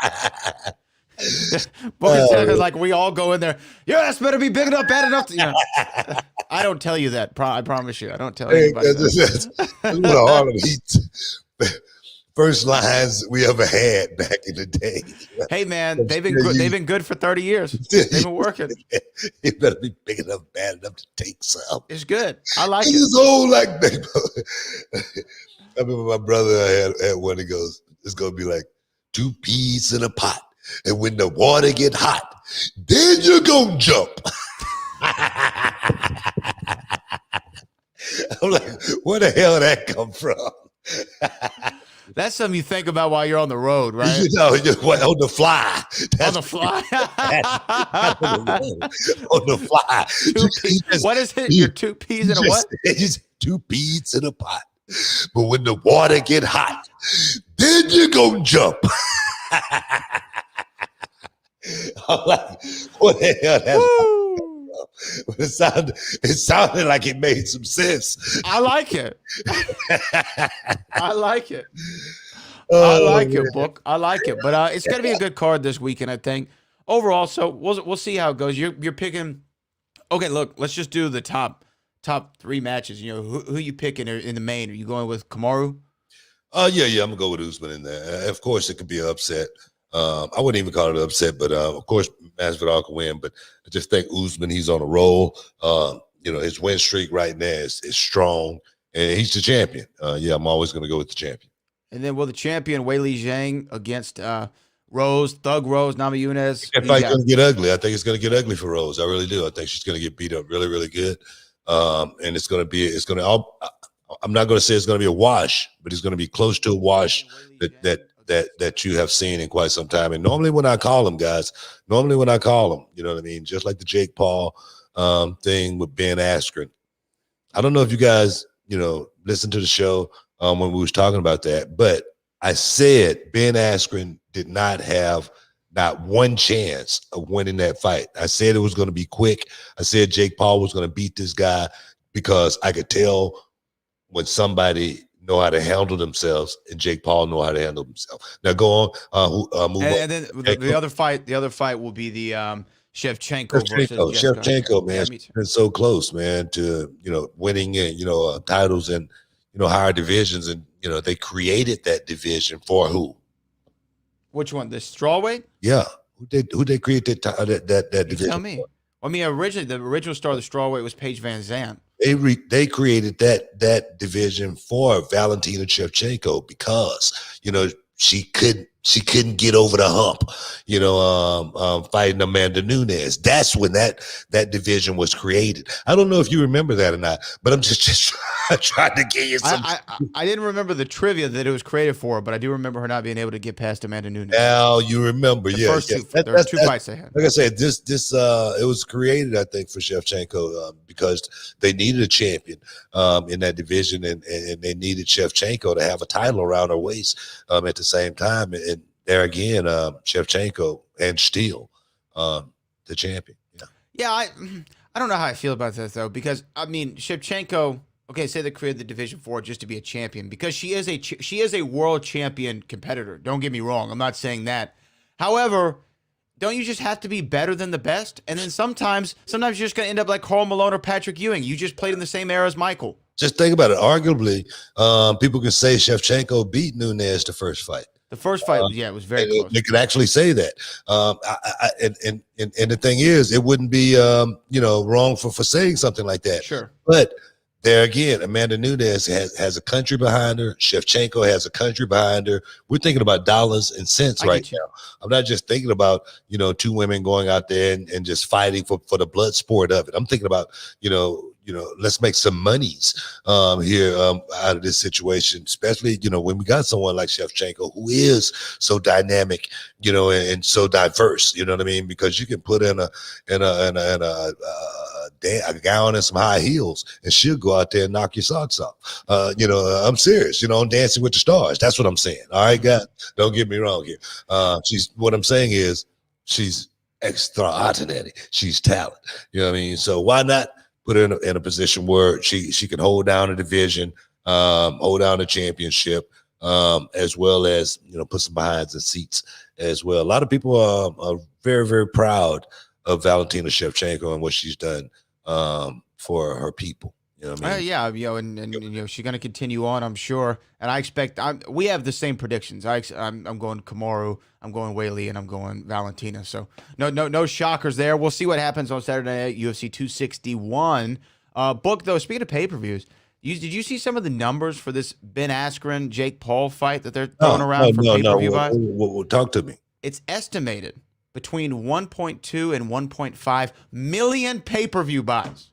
Boys, like we all go in there. Your ass better be big enough, bad enough to, I don't tell you that. I promise you. I don't tell anybody that's one of Harlem Heat's first lines we ever had back in the day. Hey man, they've been good for 30 years. They've been working. It better be big enough, bad enough to take some. It's good. I like it. It's old like baby. I remember my brother had one that goes, it's gonna be like 2 peas in a pot. And when the water get hot, then you're going to jump. I'm like, where the hell did that come from? That's something you think about while you're on the road, right? On the fly. On the fly? On the fly. What is it? You're 2 peas in a what? Just 2 peas in a pot. But when the water get hot, then you're going to jump. I'm like, what the hell? It sounded like it made some sense. I like it. I like it. I like it, Book. I like it. But it's going to be a good card this weekend, I think. Overall, so we'll see how it goes. You're picking. Okay, look, let's just do the top 3 matches. You know, who you picking in the main? Are you going with Kamaru? Yeah, I'm gonna go with Usman in there. Of course, it could be an upset. I wouldn't even call it an upset, but of course, Masvidal can win. But I just think Usman, he's on a roll. His win streak right now is strong, and he's the champion. I'm always going to go with the champion. And then will the champion Weili Zhang against Rose, Thug Rose, Namajunas? That fight's going to get ugly. I think it's going to get ugly for Rose. I really do. I think she's going to get beat up really, really good. And it's going to be. I'm not going to say it's going to be a wash, but it's going to be close to a wash that you have seen in quite some time. And normally when I call them, guys, you know what I mean? Just like the Jake Paul thing with Ben Askren. I don't know if you guys, listened to the show when we was talking about that, but I said Ben Askren did not have not one chance of winning that fight. I said it was going to be quick. I said Jake Paul was going to beat this guy because I could tell when somebody know how to handle themselves, and Jake Paul know how to handle himself. Now go on, move on. And then the other fight will be the Shevchenko versus Shevchenko, man. It's been so close, man, to winning titles and higher divisions, and they created that division for who? Which one? The strawweight? Yeah, who they created that division? Tell me. I mean, originally the original star of the strawweight was Paige Van Zandt. They created that division for Valentina Shevchenko because she couldn't get over the hump, fighting Amanda Nunes. That's when that division was created. I don't know if you remember that or not, but I'm just trying to get you some. I didn't remember the trivia that it was created for, but I do remember her not being able to get past Amanda Nunes. Now you remember, there were 2 fights they had. Like I said, this it was created, I think, for Shevchenko because they needed a champion in that division, and they needed Shevchenko to have a title around her waist at the same time. And there again, Shevchenko and still the champion. Yeah, I don't know how I feel about that though, because I mean Shevchenko. Okay, say they created the division for just to be a champion because she is a world champion competitor. Don't get me wrong. I'm not saying that. However, don't you just have to be better than the best? And then sometimes you're just going to end up like Karl Malone or Patrick Ewing. You just played in the same era as Michael. Just think about it. Arguably, people can say Shevchenko beat Nunes the first fight. The first fight, it was very close. They could actually say that. And the thing is, it wouldn't be wrong for saying something like that. Sure. But there again, Amanda Nunes has a country behind her. Shevchenko has a country behind her. We're thinking about dollars and cents right now. I'm not just thinking about, two women going out there and just fighting for the blood sport of it. I'm thinking about, let's make some monies here out of this situation, especially, when we got someone like Shevchenko who is so dynamic, and so diverse, you know what I mean? Because you can put in a gown and some high heels and she'll go out there and knock your socks off. I'm serious, on Dancing with the Stars. That's what I'm saying. All right, guys, don't get me wrong here. What I'm saying is she's extraordinary. She's talent. You know what I mean? So why not put her in a position where she can hold down a division, hold down a championship, as well as, put some behinds and seats as well. A lot of people are very, very proud of Valentina Shevchenko and what she's done for her people. You know what I mean? And she's going to continue on, I'm sure. And I expect we have the same predictions. I'm going Kamaru, I'm going Weili, and I'm going Valentina. So no shockers there. We'll see what happens on Saturday night, UFC 261. Book though. Speaking of pay-per-views, did you see some of the numbers for this Ben Askren Jake Paul fight that they're throwing around for pay-per-view buys? Talk to me. It's estimated between 1.2 and 1.5 million pay-per-view buys.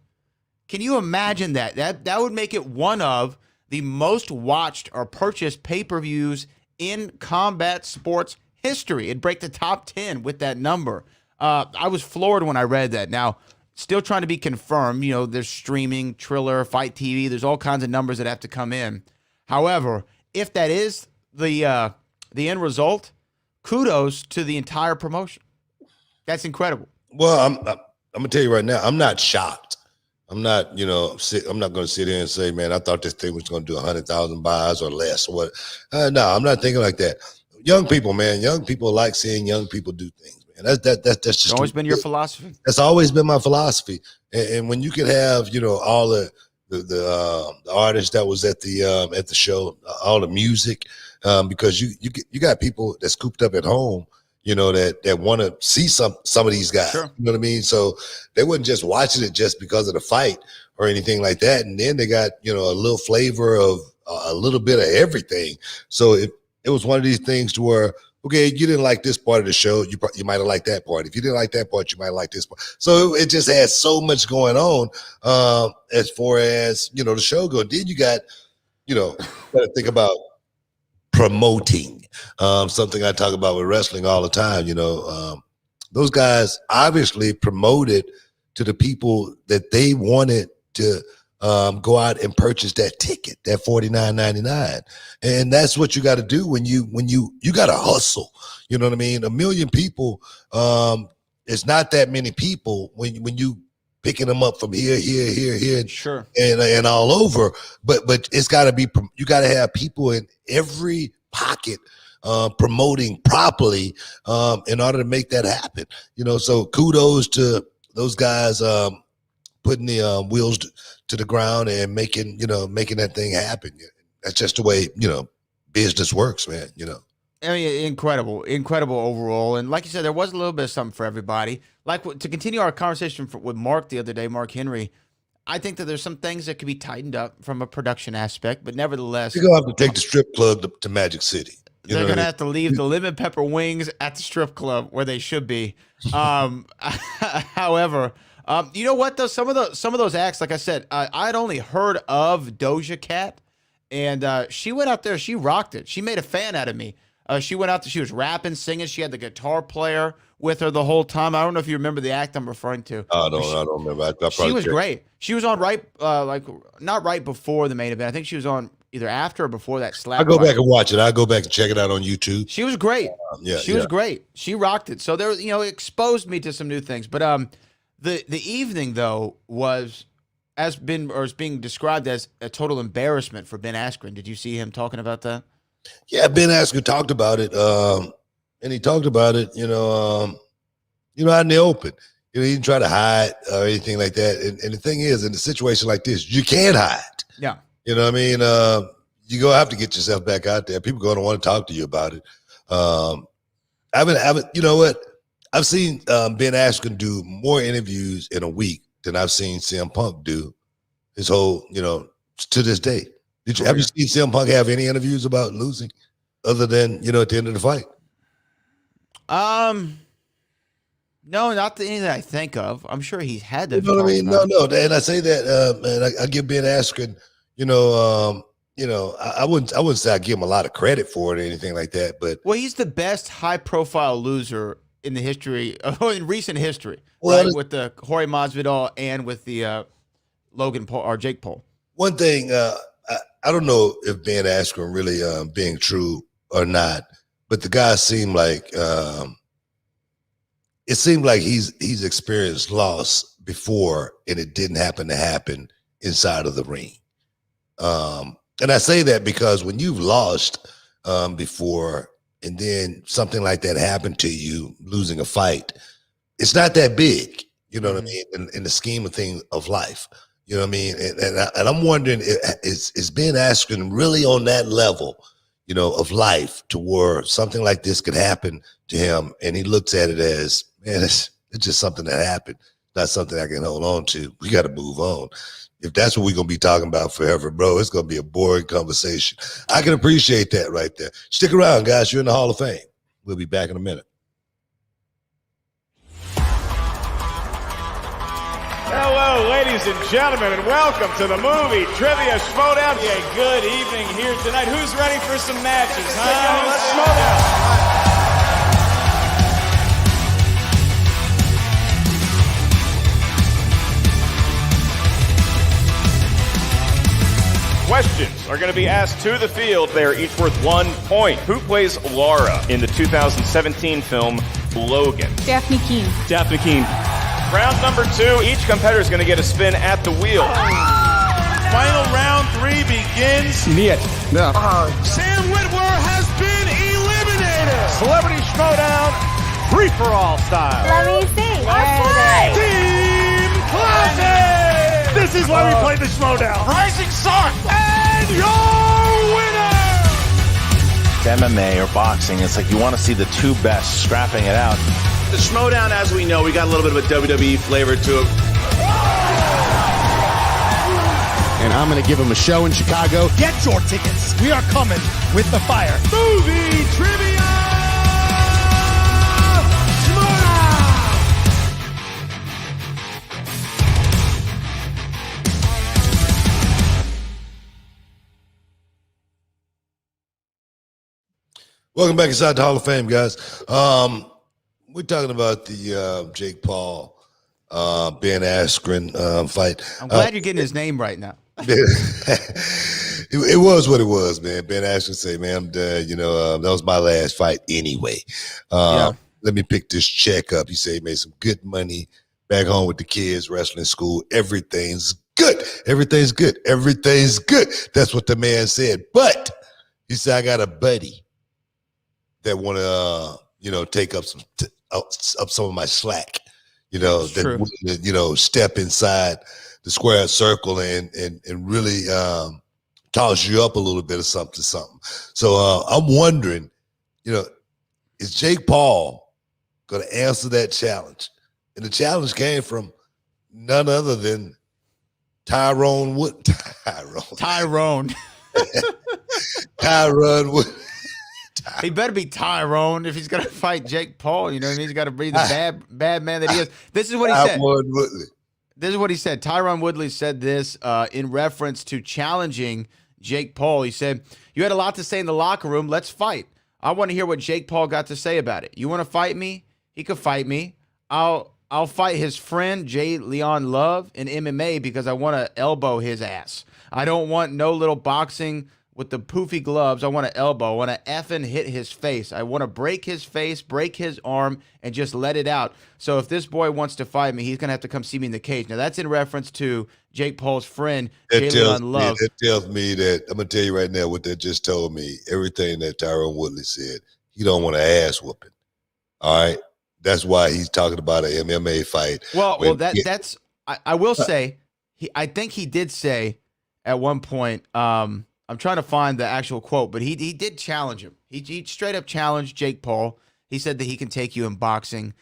Can you imagine that? That would make it one of the most watched or purchased pay-per-views in combat sports history. It'd break the top 10 with that number. I was floored when I read that. Now, still trying to be confirmed. There's streaming, Triller, Fight TV. There's all kinds of numbers that have to come in. However, if that is the end result, kudos to the entire promotion. That's incredible. Well, I'm gonna tell you right now, I'm not shocked. I'm not, I'm not going to sit here and say, man, I thought this thing was going to do 100,000 buys or less or what. No, I'm not thinking like that. Young people, man, young people like seeing young people do things, man. That's just always been your philosophy. That's always been my philosophy. And when you could have, all the artists that was at the show, all the music, because you got people that's cooped up at home, that want to see some of these guys. Sure. You know what I mean? So they wasn't just watching it just because of the fight or anything like that. And then they got, a little flavor of a little bit of everything. So it was one of these things to where, okay, you didn't like this part of the show, you might have liked that part. If you didn't like that part, you might like this part. So it just has so much going on as far as, the show goes. Then you got, gotta think about promoting. Something I talk about with wrestling all the time, those guys obviously promoted to the people that they wanted to go out and purchase that ticket, that $49.99. And that's what you got to do when you got to hustle. You know what I mean? 1 million people, it's not that many people when you picking them up from here, sure, and all over. But it's got to be, you got to have people in every pocket promoting properly in order to make that happen. So kudos to those guys putting the wheels to the ground and making that thing happen. That's just the way, business works, man, I mean, incredible overall. And like you said, there was a little bit of something for everybody. Like to continue our conversation with Mark the other day, Mark Henry, I think that there's some things that could be tightened up from a production aspect, but nevertheless, you're going to have to take the strip club to Magic City. They're going to have to leave the lemon pepper wings at the strip club where they should be. However, you know what though? Some of those acts, like I said, I'd only heard of Doja Cat, and she went out there, she rocked it. She made a fan out of me. She went out there, she was rapping, singing. She had the guitar player with her the whole time. I don't know if you remember the act I'm referring to. I don't remember. She was great. She was on not right before the main event. I think she was on either after or before that slap. I'll go back and watch it. I'll go back and check it out on YouTube. She was great. She was great. She rocked it. So there, exposed me to some new things. But the evening though is being described as a total embarrassment for Ben Askren. Did you see him talking about that? Yeah, Ben Askren talked about it, and he talked about it, out in the open. He didn't try to hide or anything like that. And the thing is, in a situation like this, you can't hide. Yeah. You know what I mean? You're going to have to get yourself back out there. People are going to want to talk to you about it. You know what? I've seen Ben Askren do more interviews in a week than I've seen CM Punk do his whole, to this day. Have you seen CM Punk have any interviews about losing other than, at the end of the fight? No, not any that I think of. I'm sure he's had to. You know what I mean? No. And I say that, and I give Ben Askren, I wouldn't say I give him a lot of credit for it or anything like that, but he's the best high-profile loser in the history, in recent history, right? With the Jorge Masvidal and with the Logan Paul or Jake Paul. One thing, I don't know if Ben Askren really being true or not, but the guy seemed like it seemed like he's experienced loss before, and it didn't happen inside of the ring. And I say that because when you've lost before, and then something like that happened to you, losing a fight, it's not that big, you know what I mean, in the scheme of things of life. You know what I mean? And I'm wondering, is Ben Askren really on that level, of life to where something like this could happen to him, and he looks at it as, man, it's just something that happened, not something I can hold on to. We got to move on. If that's what we're going to be talking about forever, bro, it's going to be a boring conversation. I can appreciate that right there. Stick around, guys. You're in the Hall of Fame. We'll be back in a minute. Hello, ladies and gentlemen, and welcome to the movie Trivia Schmodown. Yeah, good evening here tonight. Who's ready for some matches, huh? Let's Schmodown. Questions are going to be asked to the field. They are each worth 1 point. Who plays Laura in the 2017 film Logan? Daphne Keane. Daphne Keane. Round number 2, each competitor is going to get a spin at the wheel. Final round 3 begins. Niet. No. Sam Witwer has been eliminated. Celebrity Schmodown, free-for-all style. Let me see. Team Classic! This is why we play the Schmodown. Rising Sun! And your winner! MMA or boxing, it's like you want to see the two best scrapping it out. The Schmodown, as we know, we got a little bit of a WWE flavor to it. And I'm going to give him a show in Chicago. Get your tickets. We are coming with the fire. Movie Trivia Schmodown! Welcome back inside the Hall of Fame, guys. We're talking about the Jake Paul, Ben Askren fight. I'm glad you're getting his name right now. It was what it was, man. Ben Askren say, man, I'm done. That was my last fight anyway. Let me pick this check up. He said he made some good money back home with the kids, wrestling school. Everything's good. Everything's good. Everything's good. That's what the man said. But he said, I got a buddy that want to, take up some of my slack, that step inside the square circle and really toss you up a little bit of something. So I'm wondering, is Jake Paul going to answer that challenge? And the challenge came from none other than Tyron Wood. Tyrone. Tyron Wood. He better be Tyrone if he's going to fight Jake Paul. You know what I mean? He's got to be the bad man that he is. This is what he said. This is what he said. Tyron Woodley said this in reference to challenging Jake Paul. He said, you had a lot to say in the locker room. Let's fight. I want to hear what Jake Paul got to say about it. You want to fight me? He could fight me. I'll fight his friend, Jay Leon Love, in MMA because I want to elbow his ass. I don't want no little boxing with the poofy gloves. I want to elbow. I want to effing hit his face. I want to break his face, break his arm, and just let it out. So if this boy wants to fight me, he's going to have to come see me in the cage. Now, that's in reference to Jake Paul's friend, Jay Leon Love. That tells me that, I'm going to tell you right now what that just told me. Everything that Tyron Woodley said, he don't want an ass whooping. All right? That's why he's talking about an MMA fight. Well, that's I will say, I think he did say at one point, I'm I'm trying to find the actual quote, but he did challenge him. He straight up challenged Jake Paul. He said that he can take you in boxing.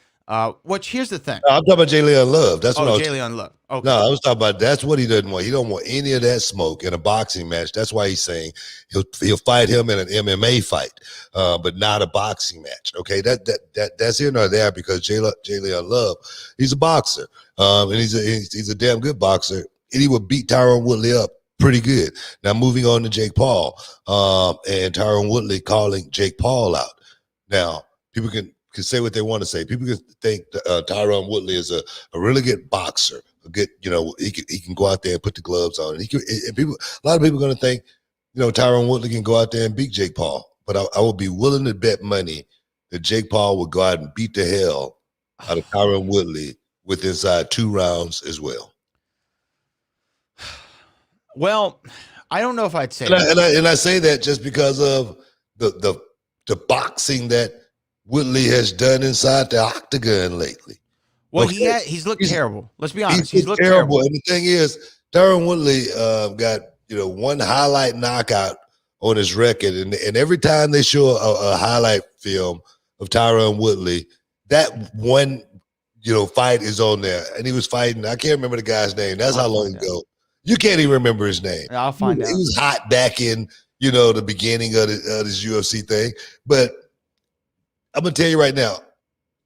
Which here's the thing. No, I'm talking about Jay Leon Love. That's what I was Jay Leon Love. Okay. No, I was talking about that's what he doesn't want. He don't want any of that smoke in a boxing match. That's why he's saying he'll fight him in an MMA fight, but not a boxing match. Okay, that's here nor there because Jay Leon Love, he's a boxer, and he's a damn good boxer, and he would beat Tyron Woodley up pretty good. Now moving on to Jake Paul, and Tyron Woodley calling Jake Paul out. Now people can say what they want to say. People can think Tyron Woodley is a really good boxer. A good, he can go out there and put the gloves on. And a lot of people are going to think, Tyron Woodley can go out there and beat Jake Paul. But I would be willing to bet money that Jake Paul would go out and beat the hell out of Tyron Woodley with inside 2 rounds as well. Well, I don't know if I'd say and I say that just because of the boxing that Woodley has done inside the octagon lately. Well, he's looked terrible. Let's be honest. He's looked terrible. And the thing is, Tyron Woodley got one highlight knockout on his record, and every time they show a highlight film of Tyron Woodley, that one fight is on there, and he was fighting. I can't remember the guy's name. That's how long ago. You can't even remember his name. I'll find out. He was hot back in the beginning of this UFC thing, but I'm gonna tell you right now,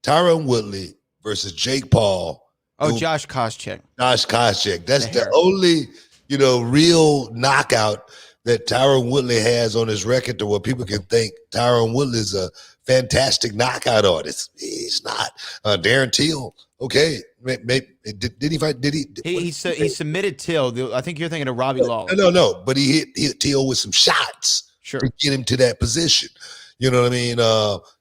Tyron Woodley versus Jake Paul. Josh Koscheck. Josh Koscheck. That's the only, real knockout that Tyron Woodley has on his record to where people can think Tyron Woodley is a fantastic knockout artist. He's not. Darren Till, okay. Did he fight? Did he? He submitted Till. I think you're thinking of Robbie Lawler. No. But he hit Till with some shots to get him to that position. You know what I mean?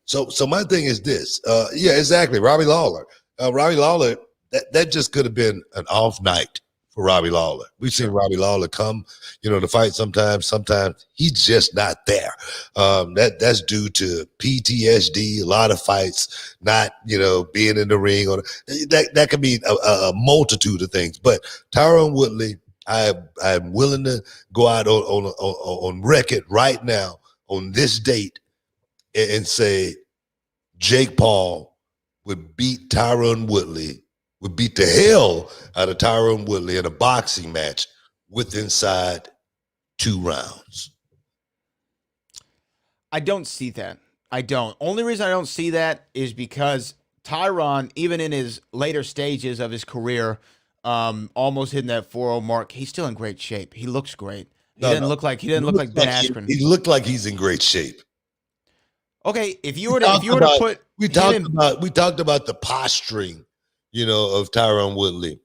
So my thing is this. Yeah, exactly. Robbie Lawler. That just could have been an off night for Robbie Lawler. We've seen Robbie Lawler come, to fight sometimes. Sometimes he's just not there. That's due to PTSD, a lot of fights, not, being in the ring. That could be a multitude of things. But Tyron Woodley, I'm willing to go out on record right now on this date and say Jake Paul would beat Tyron Woodley, would beat the hell out of Tyron Woodley in a boxing match with inside 2 rounds. I don't see that. I don't. Only reason I don't see that is because Tyron, even in his later stages of his career, almost hitting that 4-0 mark, he's still in great shape. He looks great. He doesn't look like Ben Askren. He looked like he's in great shape. Okay, if you were to put we talked about the posturing, of Tyron Woodley.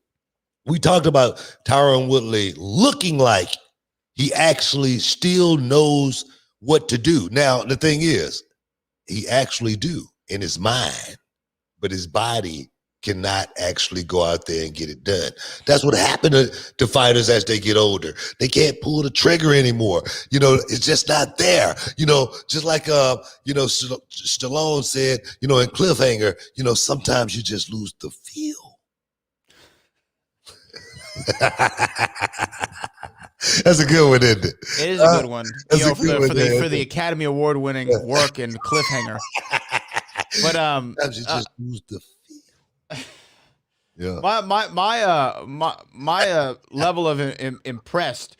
We talked about Tyron Woodley looking like he actually still knows what to do. Now, the thing is, he actually do in his mind, but his body cannot actually go out there and get it done. That's what happened to fighters as they get older. They can't pull the trigger anymore. It's just not there. Just like Stallone said, in Cliffhanger, sometimes you just lose the feel. That's a good one, isn't it? It is a good one. For the Academy Award winning work in Cliffhanger. But sometimes you just lose the feel. Yeah. My level of impressed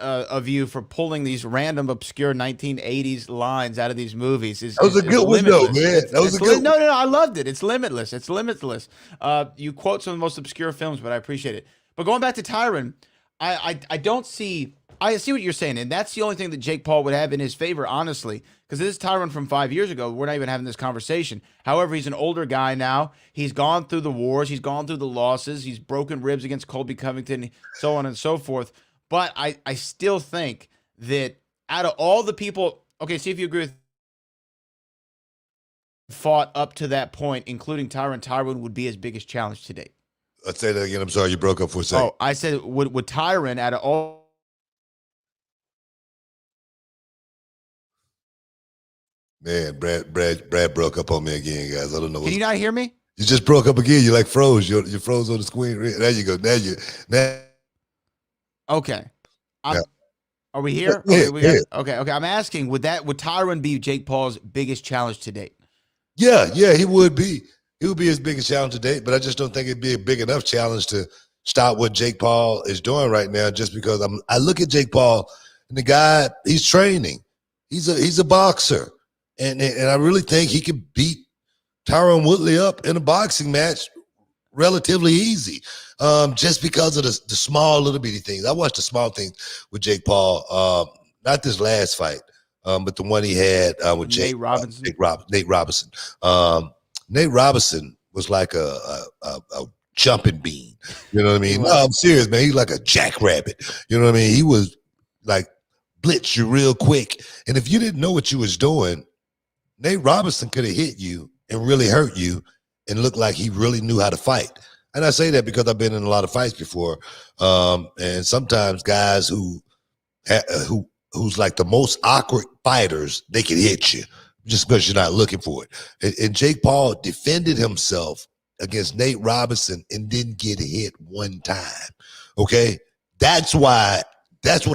of you for pulling these random obscure 1980s lines out of these movies is a good one, though, man. That was a good one. No, I loved it. It's limitless. It's limitless. You quote some of the most obscure films, but I appreciate it. But going back to Tyron, I don't see. I see what you're saying, and that's the only thing that Jake Paul would have in his favor, honestly, because this is Tyron from 5 years ago. We're not even having this conversation. However, he's an older guy now. He's gone through the wars. He's gone through the losses. He's broken ribs against Colby Covington, so on and so forth. But I still think that out of all the people, okay, see if you agree with, fought up to that point, including Tyron would be his biggest challenge to date. Let's say that again. I'm sorry, you broke up for a second. Oh, I said would Tyron out of all. Man, Brad broke up on me again, guys. I don't know. Can you not hear me? You just broke up again. You like froze. You froze on the screen. There you go. Now. Okay. Are we here? Yeah, Okay, okay. I'm asking, would Tyron be Jake Paul's biggest challenge to date? Yeah, he would be. He would be his biggest challenge to date, but I just don't think it'd be a big enough challenge to stop what Jake Paul is doing right now. Just because I look at Jake Paul and the guy, he's training. He's a boxer, and I really think he could beat Tyron Woodley up in a boxing match relatively easy, just because of the small little bitty things. I watched the small things with Jake Paul, not this last fight, but the one he had with Nate Robinson. Nate Robinson. Nate Robinson was like a jumping bean. You know what I mean? No, I'm serious, man. He's like a jackrabbit. You know what I mean? He was like blitz you real quick. And if you didn't know what you was doing, Nate Robinson could have hit you and really hurt you and looked like he really knew how to fight. And I say that because I've been in a lot of fights before. And sometimes guys who's like the most awkward fighters, they can hit you just because you're not looking for it. And Jake Paul defended himself against Nate Robinson and didn't get hit one time. Okay? That's what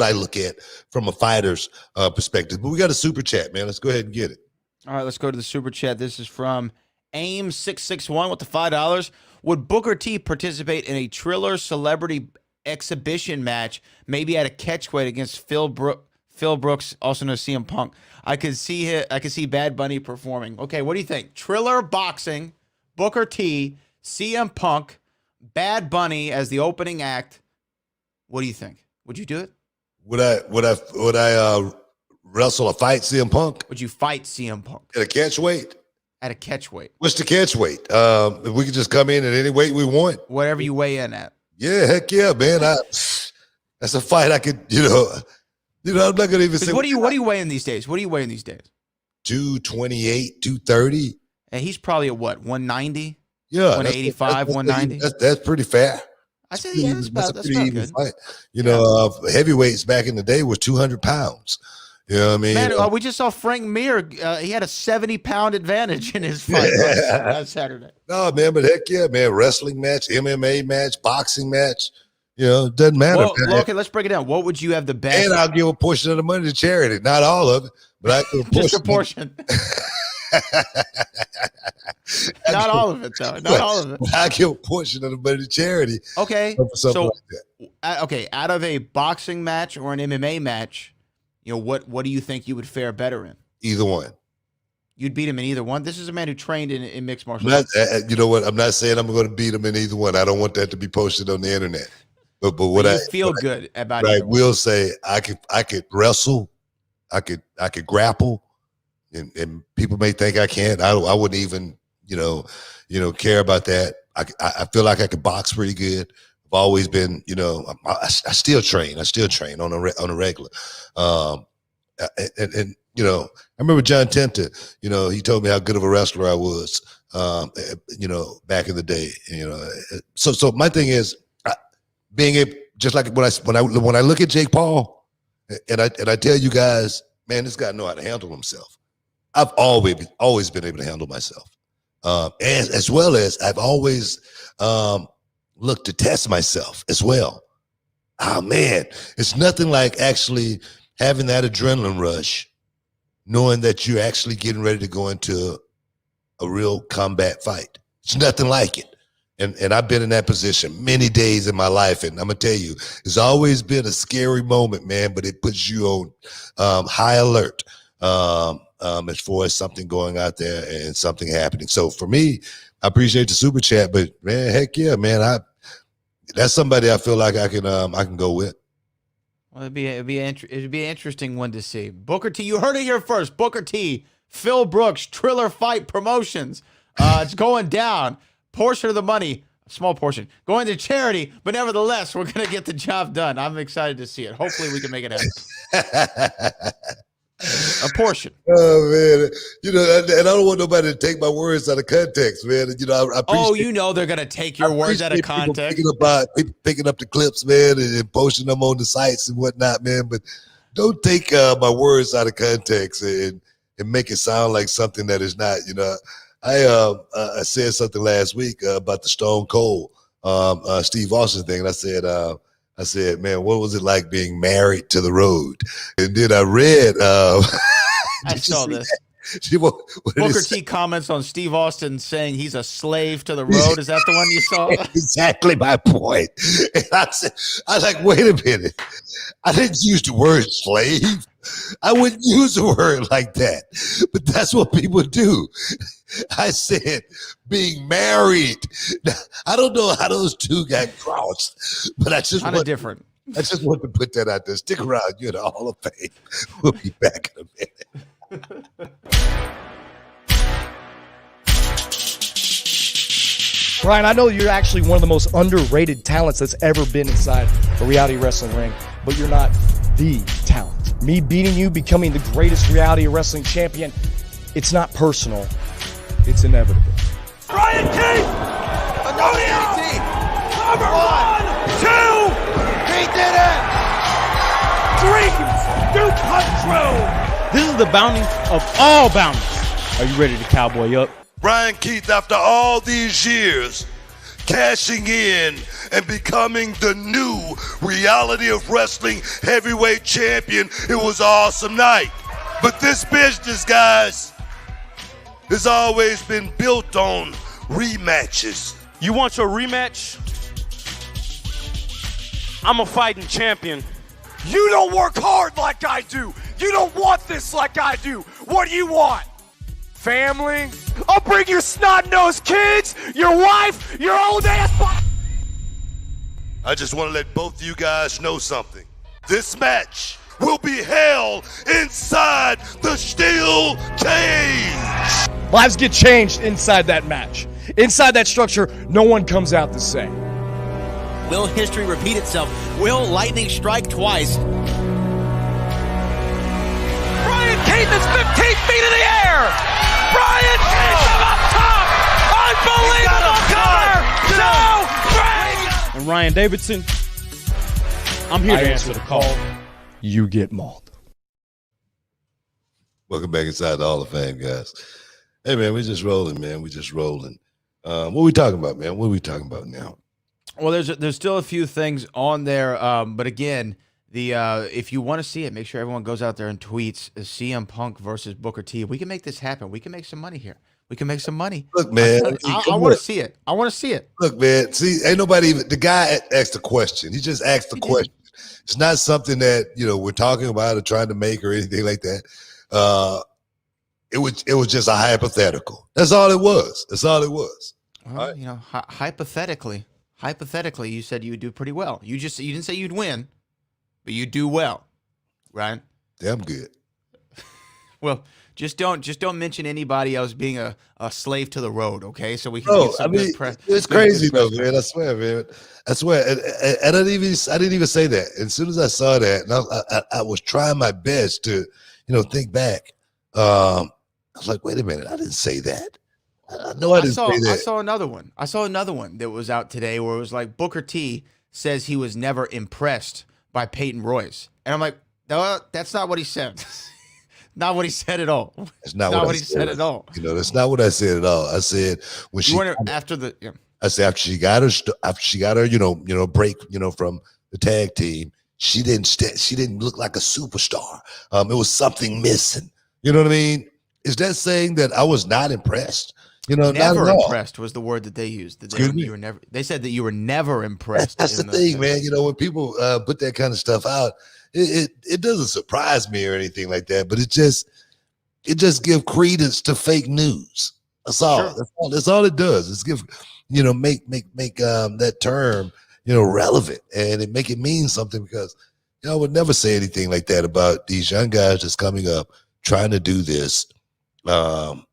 I look at from a fighter's perspective. But we got a super chat, man. Let's go ahead and get it. All right, let's go to the super chat. This is from AIM661 with the $5. Would Booker T participate in a Triller celebrity exhibition match, maybe at a catchweight against Phil Brooks, also known as CM Punk? I could see Bad Bunny performing. Okay, what do you think? Triller boxing, Booker T, CM Punk, Bad Bunny as the opening act. What do you think? Would you do it? Would I wrestle a fight CM Punk? Would you fight CM Punk At a catchweight? At a catchweight. What's the catchweight? If we could just come in at any weight we want. Whatever you weigh in at. Yeah, heck yeah, man. That's a fight I could, I'm not gonna even say. What do you weigh in these days? What do you weigh in these days? 228, 230. And he's probably at what, 190? Yeah, 185, 190. That's pretty fair. I say yeah, that's about good. Fight. Heavyweights back in the day was 200 pounds. You know what I mean? Man, we just saw Frank Mir. He had a 70-pound advantage in his fight last Saturday. No, man, but heck yeah, man. Wrestling match, MMA match, boxing match. It doesn't matter. Well, okay, let's break it down. What would you have the best? And I'll give a portion of the money to charity. Not all of it, but I give just a portion. Not all of it, though. Not all of it. I give a portion of the money to charity. Okay. So, like okay, out of a boxing match or an MMA match, what do you think you would fare better in? Either one. You'd beat him in either one? This is a man who trained in mixed martial arts. You know what? I'm not saying I'm going to beat him in either one. I don't want that to be posted on the internet. But what I feel good about it. I will say I could wrestle, I could grapple, and people may think I can't. I wouldn't even care about that. I feel like I could box pretty good. I've always been, I still train. I still train on a regular. And I remember John Tenta. He told me how good of a wrestler I was. Back in the day. So my thing is being able, just like when I look at Jake Paul, and I tell you guys, man, this guy know how to handle himself. I've always been able to handle myself, and as well as I've always looked to test myself as well. Oh man, it's nothing like actually having that adrenaline rush, knowing that you're actually getting ready to go into a real combat fight. It's nothing like it. And I've been in that position many days in my life. And I'm going to tell you, it's always been a scary moment, man, but it puts you on high alert as far as something going out there and something happening. So for me, I appreciate the super chat, but man, heck yeah, man, that's somebody I feel like I can go with. Well, it'd be an interesting one to see. Booker T, you heard it here first. Booker T, Phil Brooks, Triller Fight Promotions. It's going down. Portion of the money, a small portion, going to charity, but nevertheless, we're going to get the job done. I'm excited to see it. Hopefully we can make it happen. A portion. Oh, man. And I don't want nobody to take my words out of context, man. I appreciate they're going to take your words out of context. People picking up the clips, man, and posting them on the sites and whatnot, man. But don't take my words out of context and make it sound like something that is not, I said something last week about the Stone Cold Steve Austin thing, and I said I said, man, what was it like being married to the road? And then I read. I saw this. What Booker T comments on Steve Austin saying he's a slave to the road. Is that the one you saw? Exactly my point. And I was like, wait a minute. I didn't use the word slave. I wouldn't use a word like that. But that's what people do. I said being married. Now, I don't know how those two got crossed, but I just kind of different. I just want to put that out there. Stick around. You're in the Hall of Fame. We'll be back in a minute. Brian, I know you're actually one of the most underrated talents that's ever been inside a reality wrestling ring, but you're not the talent. Me beating you, becoming the greatest reality wrestling champion, it's not personal. It's inevitable. Brian Keith! Hoya! Number 1, 2! He did it! Dreams do come true! This is the bounty of all bounties. Are you ready to cowboy up? Brian Keith, after all these years, cashing in and becoming the new reality of wrestling heavyweight champion. It was an awesome night. But this business, guys, has always been built on rematches. You want your rematch? I'm a fighting champion. You don't work hard like I do. You don't want this like I do. What do you want? Family? I'll bring your snot-nosed kids, your wife, your old ass. I just want to let both of you guys know something. This match will be held inside the steel cage. Lives get changed inside that match. Inside that structure, no one comes out the same. Will history repeat itself? Will lightning strike twice? Brian Keith is 15 feet in the air. Brian Keith from up top. Unbelievable cover. No, Brian. And Ryan Davidson, I'm here to answer the call. You get mauled. Welcome back inside the Hall of Fame, guys. Hey, man, we're just rolling, man. We're just rolling. What are we talking about, man? What are we talking about now? Well, there's still a few things on there, but again, if you want to see it, make sure everyone goes out there and tweets CM Punk versus Booker T. We can make this happen. We can make some money here. We can make some money. Look, man, I want to see it. I want to see it. Look, man, see, ain't nobody even, the guy asked a question. He just asked the question. It's not something that, we're talking about or trying to make or anything like that. It was just a hypothetical. That's all it was. That's all it was. Well, right? Hypothetically, you said you would do pretty well. You didn't say you'd win, but you do well, right? Damn good. Well, just don't mention anybody else being a slave to the road, okay? So we can get some good press. It's crazy though, man. I swear, man. I swear. And I didn't even say that. And as soon as I saw that, and I was trying my best to, think back. I was like, wait a minute, I didn't say that. I know I didn't say that. I saw another one that was out today where it was like Booker T says he was never impressed by Peyton Royce. And I'm like, no, that's not what he said. Not what he said at all. That's not what he said at all. That's not what I said at all. I said when she after the I said after she got her break, from the tag team, she didn't look like a superstar. It was something missing. You know what I mean? Is that saying that I was not impressed? Never impressed was the word that they used. They said that you were never impressed. That's the thing, man. When people put that kind of stuff out, it doesn't surprise me or anything like that. But it just gives credence to fake news. That's all. Sure. That's all it does. It's give make that term relevant and it make it mean something because I would never say anything like that about these young guys that's coming up trying to do this. And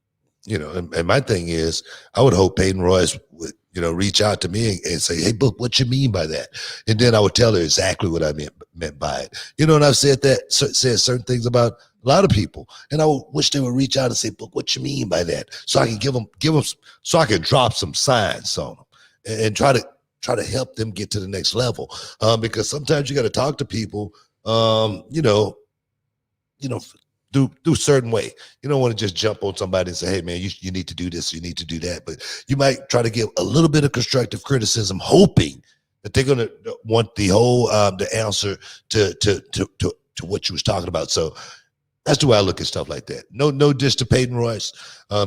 my thing is, I would hope Peyton Royce would, reach out to me and say, hey, Book, what you mean by that? And then I would tell her exactly what I meant by it. And I've said certain things about a lot of people. And I would wish they would reach out and say, Book, what you mean by that? So I can give them, so I can drop some signs on them and try to help them get to the next level. Because sometimes you got to talk to people, do a certain way. You don't want to just jump on somebody and say, hey, man, you need to do this, you need to do that. But you might try to give a little bit of constructive criticism, hoping that they're gonna want the whole the answer to what you was talking about. So that's the way I look at stuff like that. No diss to Peyton Royce,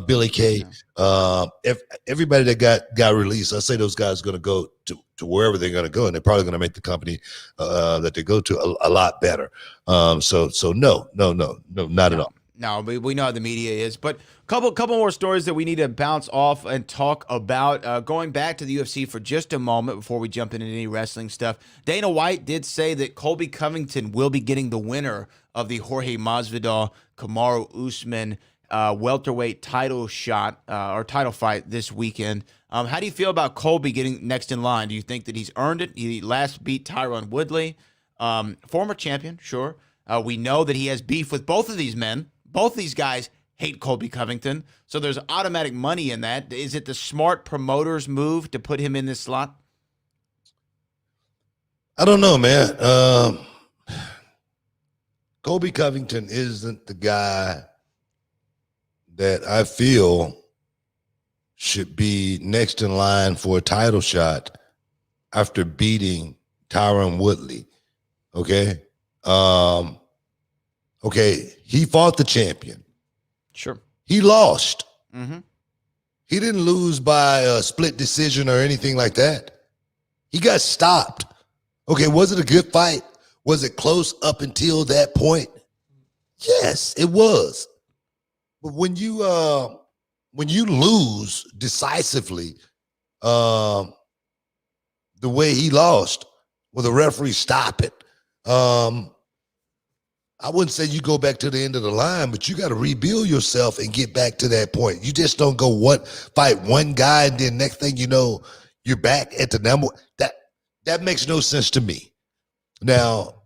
Billy Kay, everybody that got released. I say those guys are going to go to wherever they're going to go, and they're probably going to make the company that they go to a lot better. So no, not at all. No, we know how the media is, but couple more stories that we need to bounce off and talk about. Going back to the UFC for just a moment before we jump into any wrestling stuff, Dana White did say that Colby Covington will be getting the winner of the Jorge Masvidal Kamaru Usman welterweight title shot or title fight this weekend. How do you feel about Colby getting next in line? Do you think that he's earned it? He last beat Tyron Woodley, former champion, sure. We know that he has beef with both of these men. Both these guys hate Colby Covington, so there's automatic money in that. Is it the smart promoter's move to put him in this slot? I don't know, man. Colby Covington isn't the guy that I feel should be next in line for a title shot after beating Tyron Woodley. Okay. Okay, he fought the champion. Sure. He lost. Mm-hmm. He didn't lose by a split decision or anything like that. He got stopped. Okay, was it a good fight? Was it close up until that point? Yes, it was. But when you lose decisively, the way he lost, with the referee stop it, I wouldn't say you go back to the end of the line, but you got to rebuild yourself and get back to that point. You just don't go fight one guy and then next thing you know, you're back at the number. That makes no sense to me. Now,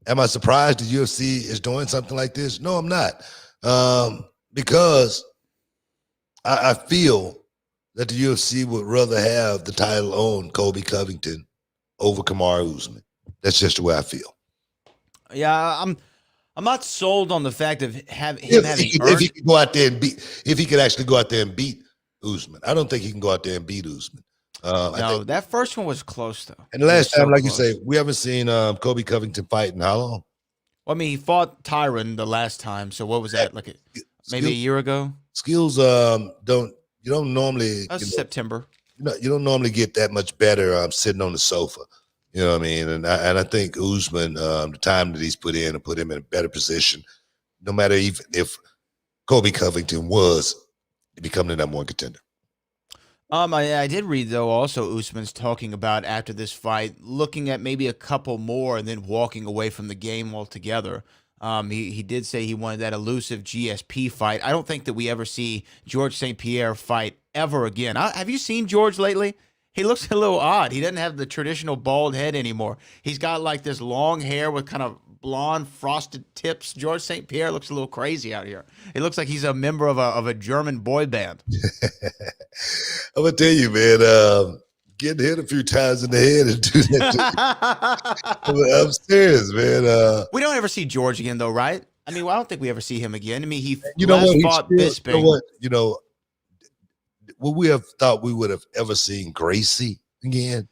am I surprised the UFC is doing something like this? No, I'm not. Because I feel that the UFC would rather have the title on Colby Covington over Kamaru Usman. That's just the way I feel. Yeah, I'm not sold on the fact of having if he could go out there and if he could actually go out there and beat Usman. I don't think he can go out there and beat Usman. No, that first one was close though. And the last time, like you say, we haven't seen Colby Covington fight in how long? Well, I mean, he fought Tyron the last time. So what was that? Maybe a year ago? Skills don't normally. That's September. You don't normally get that much better sitting on the sofa. You know what I mean? And I think Usman, the time that he's put in and put him in a better position, no matter even if Colby Covington was becoming the number one contender. I did read, though, also Usman's talking about after this fight, looking at maybe a couple more and then walking away from the game altogether. He did say he wanted that elusive GSP fight. I don't think that we ever see George St. Pierre fight ever again. Have you seen George lately? He looks a little odd. He doesn't have the traditional bald head anymore. He's got like this long hair with kind of blonde frosted tips. George St. Pierre looks a little crazy out here. He looks like he's a member of a German boy band. I'm gonna tell you, man. Getting hit a few times in the head and do that. I'm serious, man. We don't ever see George again, though, right? I mean, I don't think we ever see him again. I mean, he fought Bisping. Would we have thought we would have ever seen Gracie again?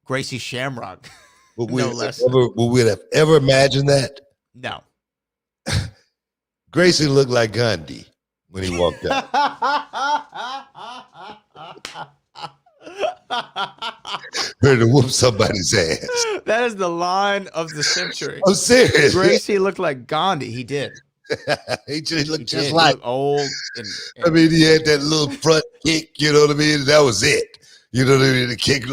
Gracie Shamrock. Would we have ever imagined that? No. Gracie looked like Gandhi when he walked out. Ready to whoop somebody's ass. That is the line of the century. I'm serious. Gracie looked like Gandhi. He did. He looked just like old. I mean, he had that little front kick. You know what I mean? That was it. You know what I mean? The kick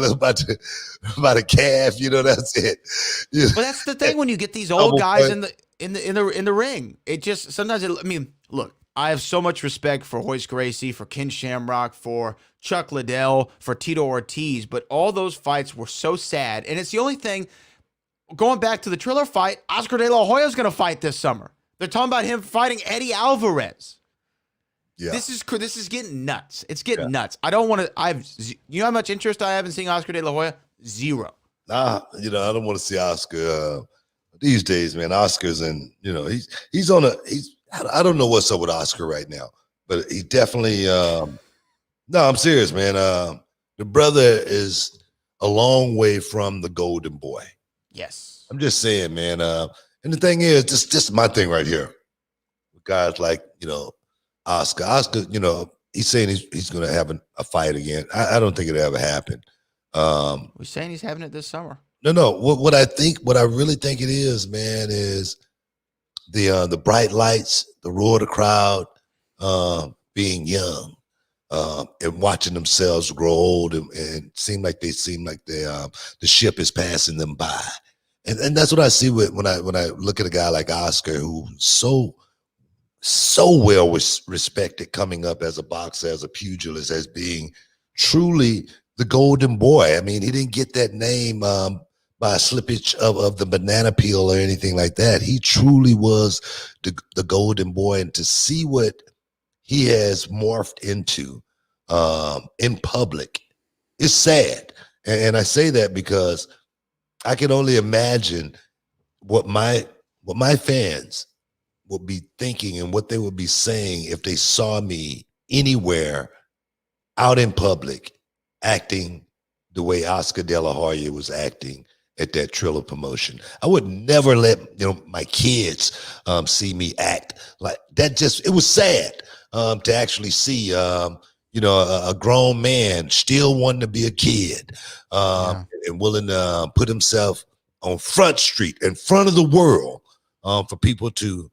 about a calf. You know, that's it. You know? Well, that's the thing when you get these old guys in the ring. It just sometimes. Look. I have so much respect for Royce Gracie, for Ken Shamrock, for Chuck Liddell, for Tito Ortiz, but all those fights were so sad. And it's the only thing, going back to the Triller fight, Oscar De La Hoya is going to fight this summer. They're talking about him fighting Eddie Alvarez. Yeah. This is getting nuts. It's getting nuts. I don't want to, you know how much interest I have in seeing Oscar De La Hoya? Zero. I don't want to see Oscar these days, man. Oscar's I don't know what's up with Oscar right now, but he definitely, no, I'm serious, man. The brother is a long way from the golden boy. Yes. I'm just saying, man. And the thing is, this is my thing right here. Guys like, Oscar. Oscar, he's saying he's going to have a fight again. I don't think it'll ever happen. We're saying he's having it this summer. No. What I really think it is, man, is the bright lights, the roar of the crowd, being young, and watching themselves grow old and seem like the ship is passing them by. And that's what I see when I look at a guy like Oscar, who's so well respected coming up as a boxer, as a pugilist, as being truly the golden boy. I mean, he didn't get that name by a slippage of the banana peel or anything like that. He truly was the golden boy. And to see what he has morphed into in public is sad. And I say that because I can only imagine what my fans would be thinking and what they would be saying if they saw me anywhere out in public acting the way Oscar De La Hoya was acting at that Triller promotion. I would never let my kids see me act like that. It was sad to actually see a grown man still wanting to be a kid, and willing to put himself on Front Street in front of the world for people to,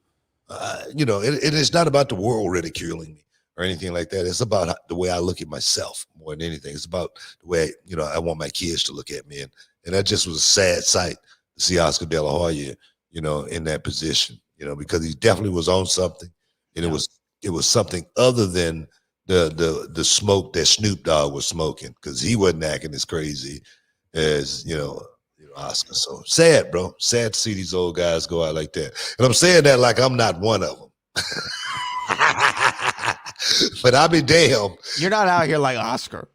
it's not about the world ridiculing me or anything like that. It's about the way I look at myself more than anything. It's about the way, I want my kids to look at me. And that just was a sad sight to see Oscar De La Hoya, in that position, because he definitely was on something. And it was something other than the smoke that Snoop Dogg was smoking, because he wasn't acting as crazy as, Oscar. So sad, bro. Sad to see these old guys go out like that. And I'm saying that like I'm not one of them. But I'll be damned. You're not out here like Oscar.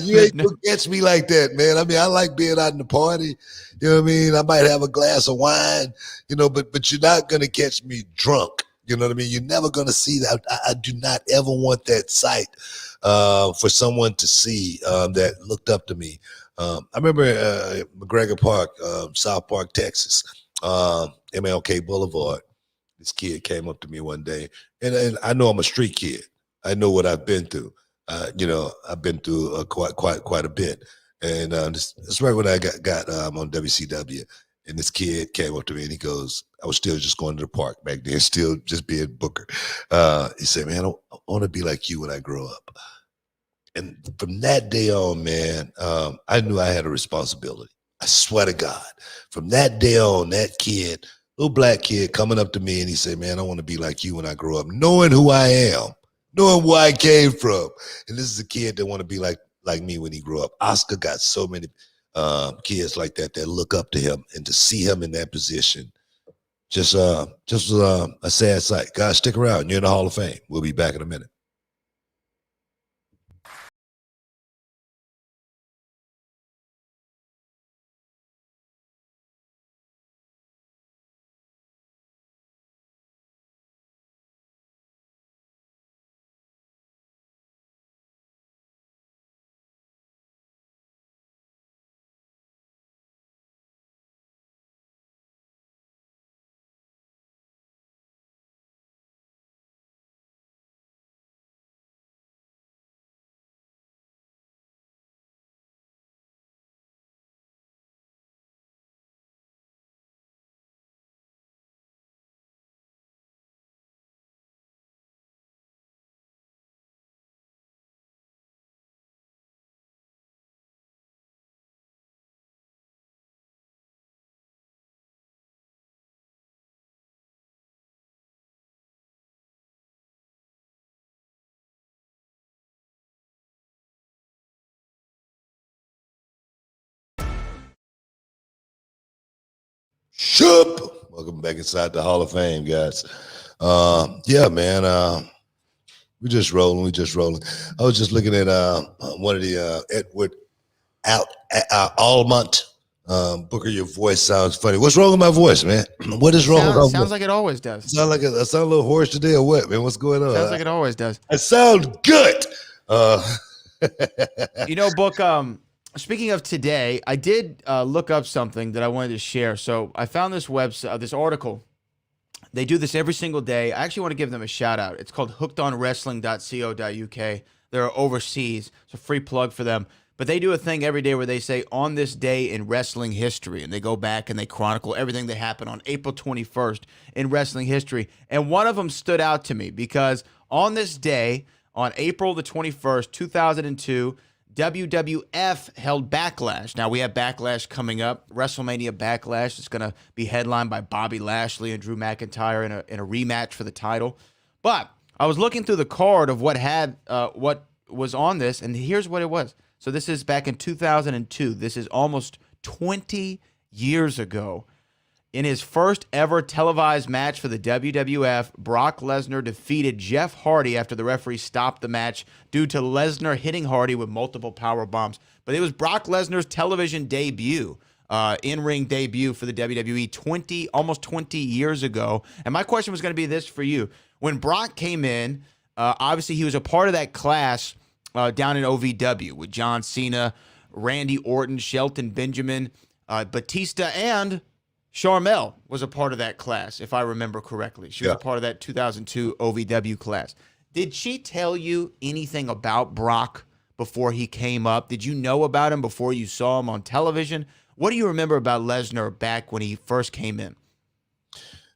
You ain't gonna catch me like that, man. I mean, I like being out in the party. You know what I mean? I might have a glass of wine, but you're not gonna catch me drunk. You know what I mean? You're never gonna see that. I do not ever want that sight for someone to see that looked up to me. I remember McGregor Park, South Park, Texas, MLK Boulevard. This kid came up to me one day, and I know I'm a street kid. I know what I've been through. I've been through quite a bit. And that's right when I got on WCW, and this kid came up to me and he goes, I was still just going to the park back then, still just being Booker. He said, man, I want to be like you when I grow up. And from that day on, man, I knew I had a responsibility. I swear to God. From that day on, that kid, little black kid coming up to me and he said, man, I want to be like you when I grow up, knowing who I am, knowing where I came from. And this is a kid that want to be like me when he grew up. Oscar got so many kids like that look up to him, and to see him in that position, just was a sad sight. Guys, stick around. You're in the Hall of Fame. We'll be back in a minute. Shup. Welcome back inside the Hall of Fame, guys. Yeah, man. We just rolling. I was just looking at one of the Edward Almont. Booker, your voice sounds funny. What's wrong with my voice, man? What is wrong with my voice? Sounds like it always does. I sound a little hoarse today or what, man? What's going on? Sounds like it always does. I sound good. Book, speaking of today, I did look up something that I wanted to share. So I found this website, this article. They do this every single day. I actually want to give them a shout out. It's called hookedonwrestling.co.uk. They're overseas. It's a free plug for them. But they do a thing every day where they say, on this day in wrestling history. And they go back and they chronicle everything that happened on April 21st in wrestling history. And one of them stood out to me because on this day, on April the 21st, 2002, WWF held Backlash. Now, we have Backlash coming up. WrestleMania Backlash is going to be headlined by Bobby Lashley and Drew McIntyre in a rematch for the title. But I was looking through the card of what was on this, and here's what it was. So this is back in 2002. This is almost 20 years ago. In his first ever televised match for the WWF, Brock Lesnar defeated Jeff Hardy after the referee stopped the match due to Lesnar hitting Hardy with multiple power bombs. But it was Brock Lesnar's television debut, in-ring debut for the WWE almost 20 years ago. And my question was going to be this for you. When Brock came in, obviously he was a part of that class down in OVW with John Cena, Randy Orton, Shelton Benjamin, Batista, and Sharmell was a part of that class, if I remember correctly. She was a part of that 2002 OVW class. Did she tell you anything about Brock before he came up? Did you know about him before you saw him on television? What do you remember about Lesnar back when he first came in?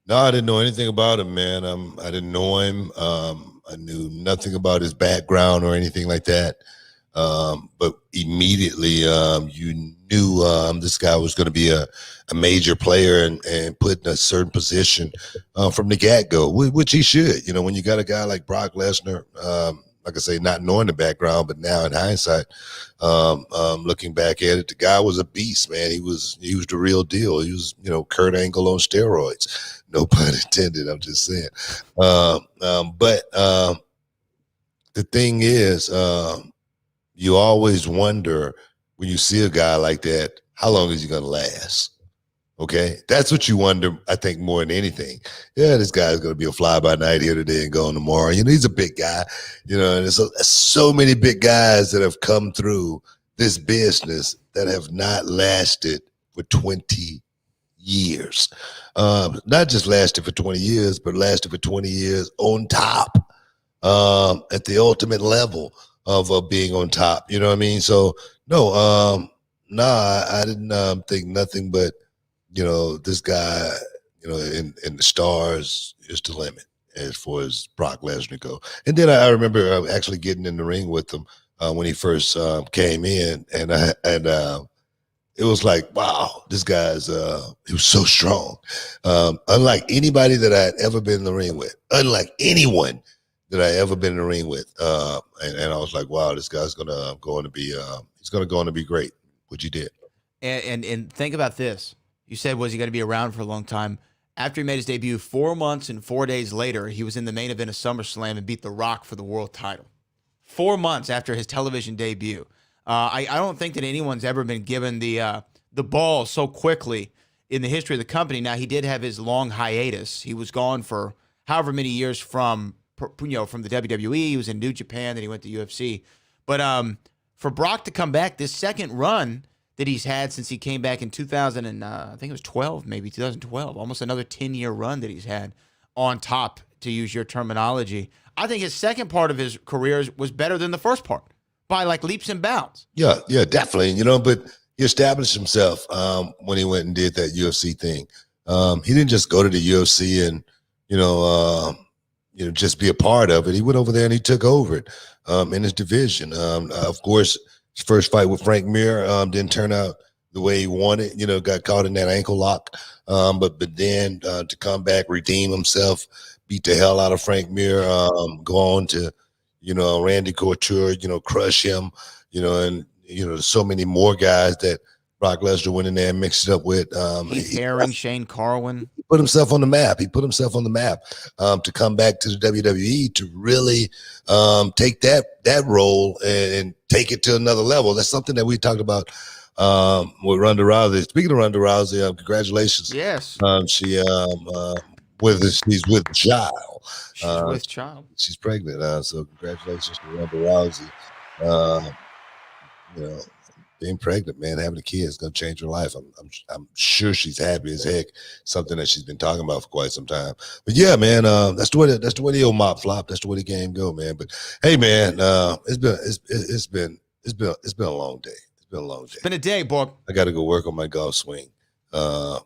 No, I didn't know anything about him, man. I didn't know him. I knew nothing about his background or anything like that. But immediately, you knew this guy was going to be a major player and put in a certain position from the get-go, which he should. You know, when you got a guy like Brock Lesnar, like I say, not knowing the background, but now in hindsight, looking back at it, the guy was a beast, man. He was the real deal. He was, Kurt Angle on steroids. No pun intended. I'm just saying. But the thing is, you always wonder when you see a guy like that, how long is he going to last? Okay, that's what you wonder, I think, more than anything. Yeah, this guy's going to be a fly-by-night here today and gone tomorrow. He's a big guy, and there's so many big guys that have come through this business that have not lasted for 20 years. Not just lasted for 20 years, but lasted for 20 years on top at the ultimate level of being on top. You know what I mean? So, no, I didn't think nothing but, this guy, in the stars is the limit as far as Brock Lesnar go. And then I remember actually getting in the ring with him when he first came in, and it was like, wow, this guy's he was so strong, unlike anybody that I had ever been in the ring with, unlike anyone that I ever been in the ring with, and I was like, wow, this guy's going to be great, which he did. And think about this. You said, was he going to be around for a long time? After he made his debut, 4 months and 4 days later, he was in the main event of SummerSlam and beat The Rock for the world title. 4 months after his television debut. I don't think that anyone's ever been given the ball so quickly in the history of the company. Now, he did have his long hiatus. He was gone for however many years from the WWE. He was in New Japan, then he went to UFC. But for Brock to come back, this second run that he's had since he came back in 2012, almost another 10-year run that he's had on top, to use your terminology. I think his second part of his career was better than the first part by like leaps and bounds. Yeah, definitely. But he established himself when he went and did that UFC thing. He didn't just go to the UFC and, just be a part of it. He went over there and he took over it in his division. Of course, his first fight with Frank Mir didn't turn out the way he wanted, got caught in that ankle lock. But then to come back, redeem himself, beat the hell out of Frank Mir, go on to, Randy Couture, crush him, and, so many more guys that Brock Lesnar went in there and mixed it up with. Keith Haring, Shane Carwin. He put himself on the map. To come back to the WWE to really take that role and take it to another level. That's something that we talked about with Ronda Rousey. Speaking of Ronda Rousey, congratulations. Yes. She's with child. She's with child. She's pregnant. So congratulations to Ronda Rousey. being pregnant, man, having a kid is going to change her life. I'm sure she's happy as heck. Something that she's been talking about for quite some time. But yeah, man, that's the way the old mop flop. That's the way the game go, man. But hey, man, it's been a long day. It's been a long day. It's been a day, boy. I got to go work on my golf swing. I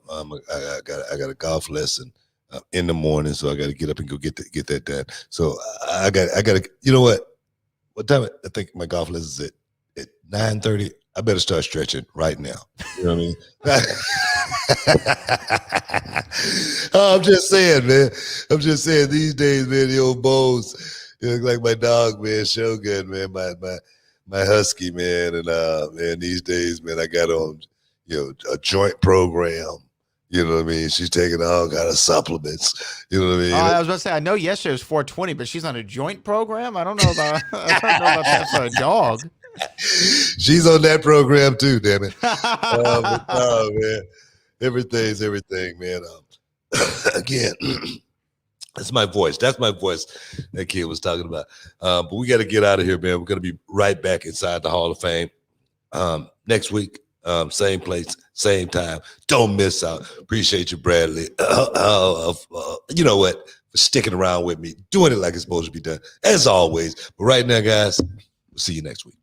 got a golf lesson in the morning, so I got to get up and go get that done. So I got to. You know what? What time? I think my golf lesson is at 9:30. I better start stretching right now. You know what I mean? I'm just saying, man. I'm just saying these days, man, the old bones, you look like my dog, man, Shogun, man, my husky, man. And man, these days, man, I got on, a joint program. You know what I mean? She's taking all kind of supplements. You know what I mean? I was about to say, I know yesterday was 420, but she's on a joint program. I don't know about that for a dog. She's on that program too, damn it. Oh, man. Everything's everything, man. Again, that's my voice. That's my voice that kid was talking about. But we got to get out of here, man. We're going to be right back inside the Hall of Fame next week. Same place, same time. Don't miss out. Appreciate you, Bradley. You know what? For sticking around with me, doing it like it's supposed to be done, as always. But right now, guys, we'll see you next week.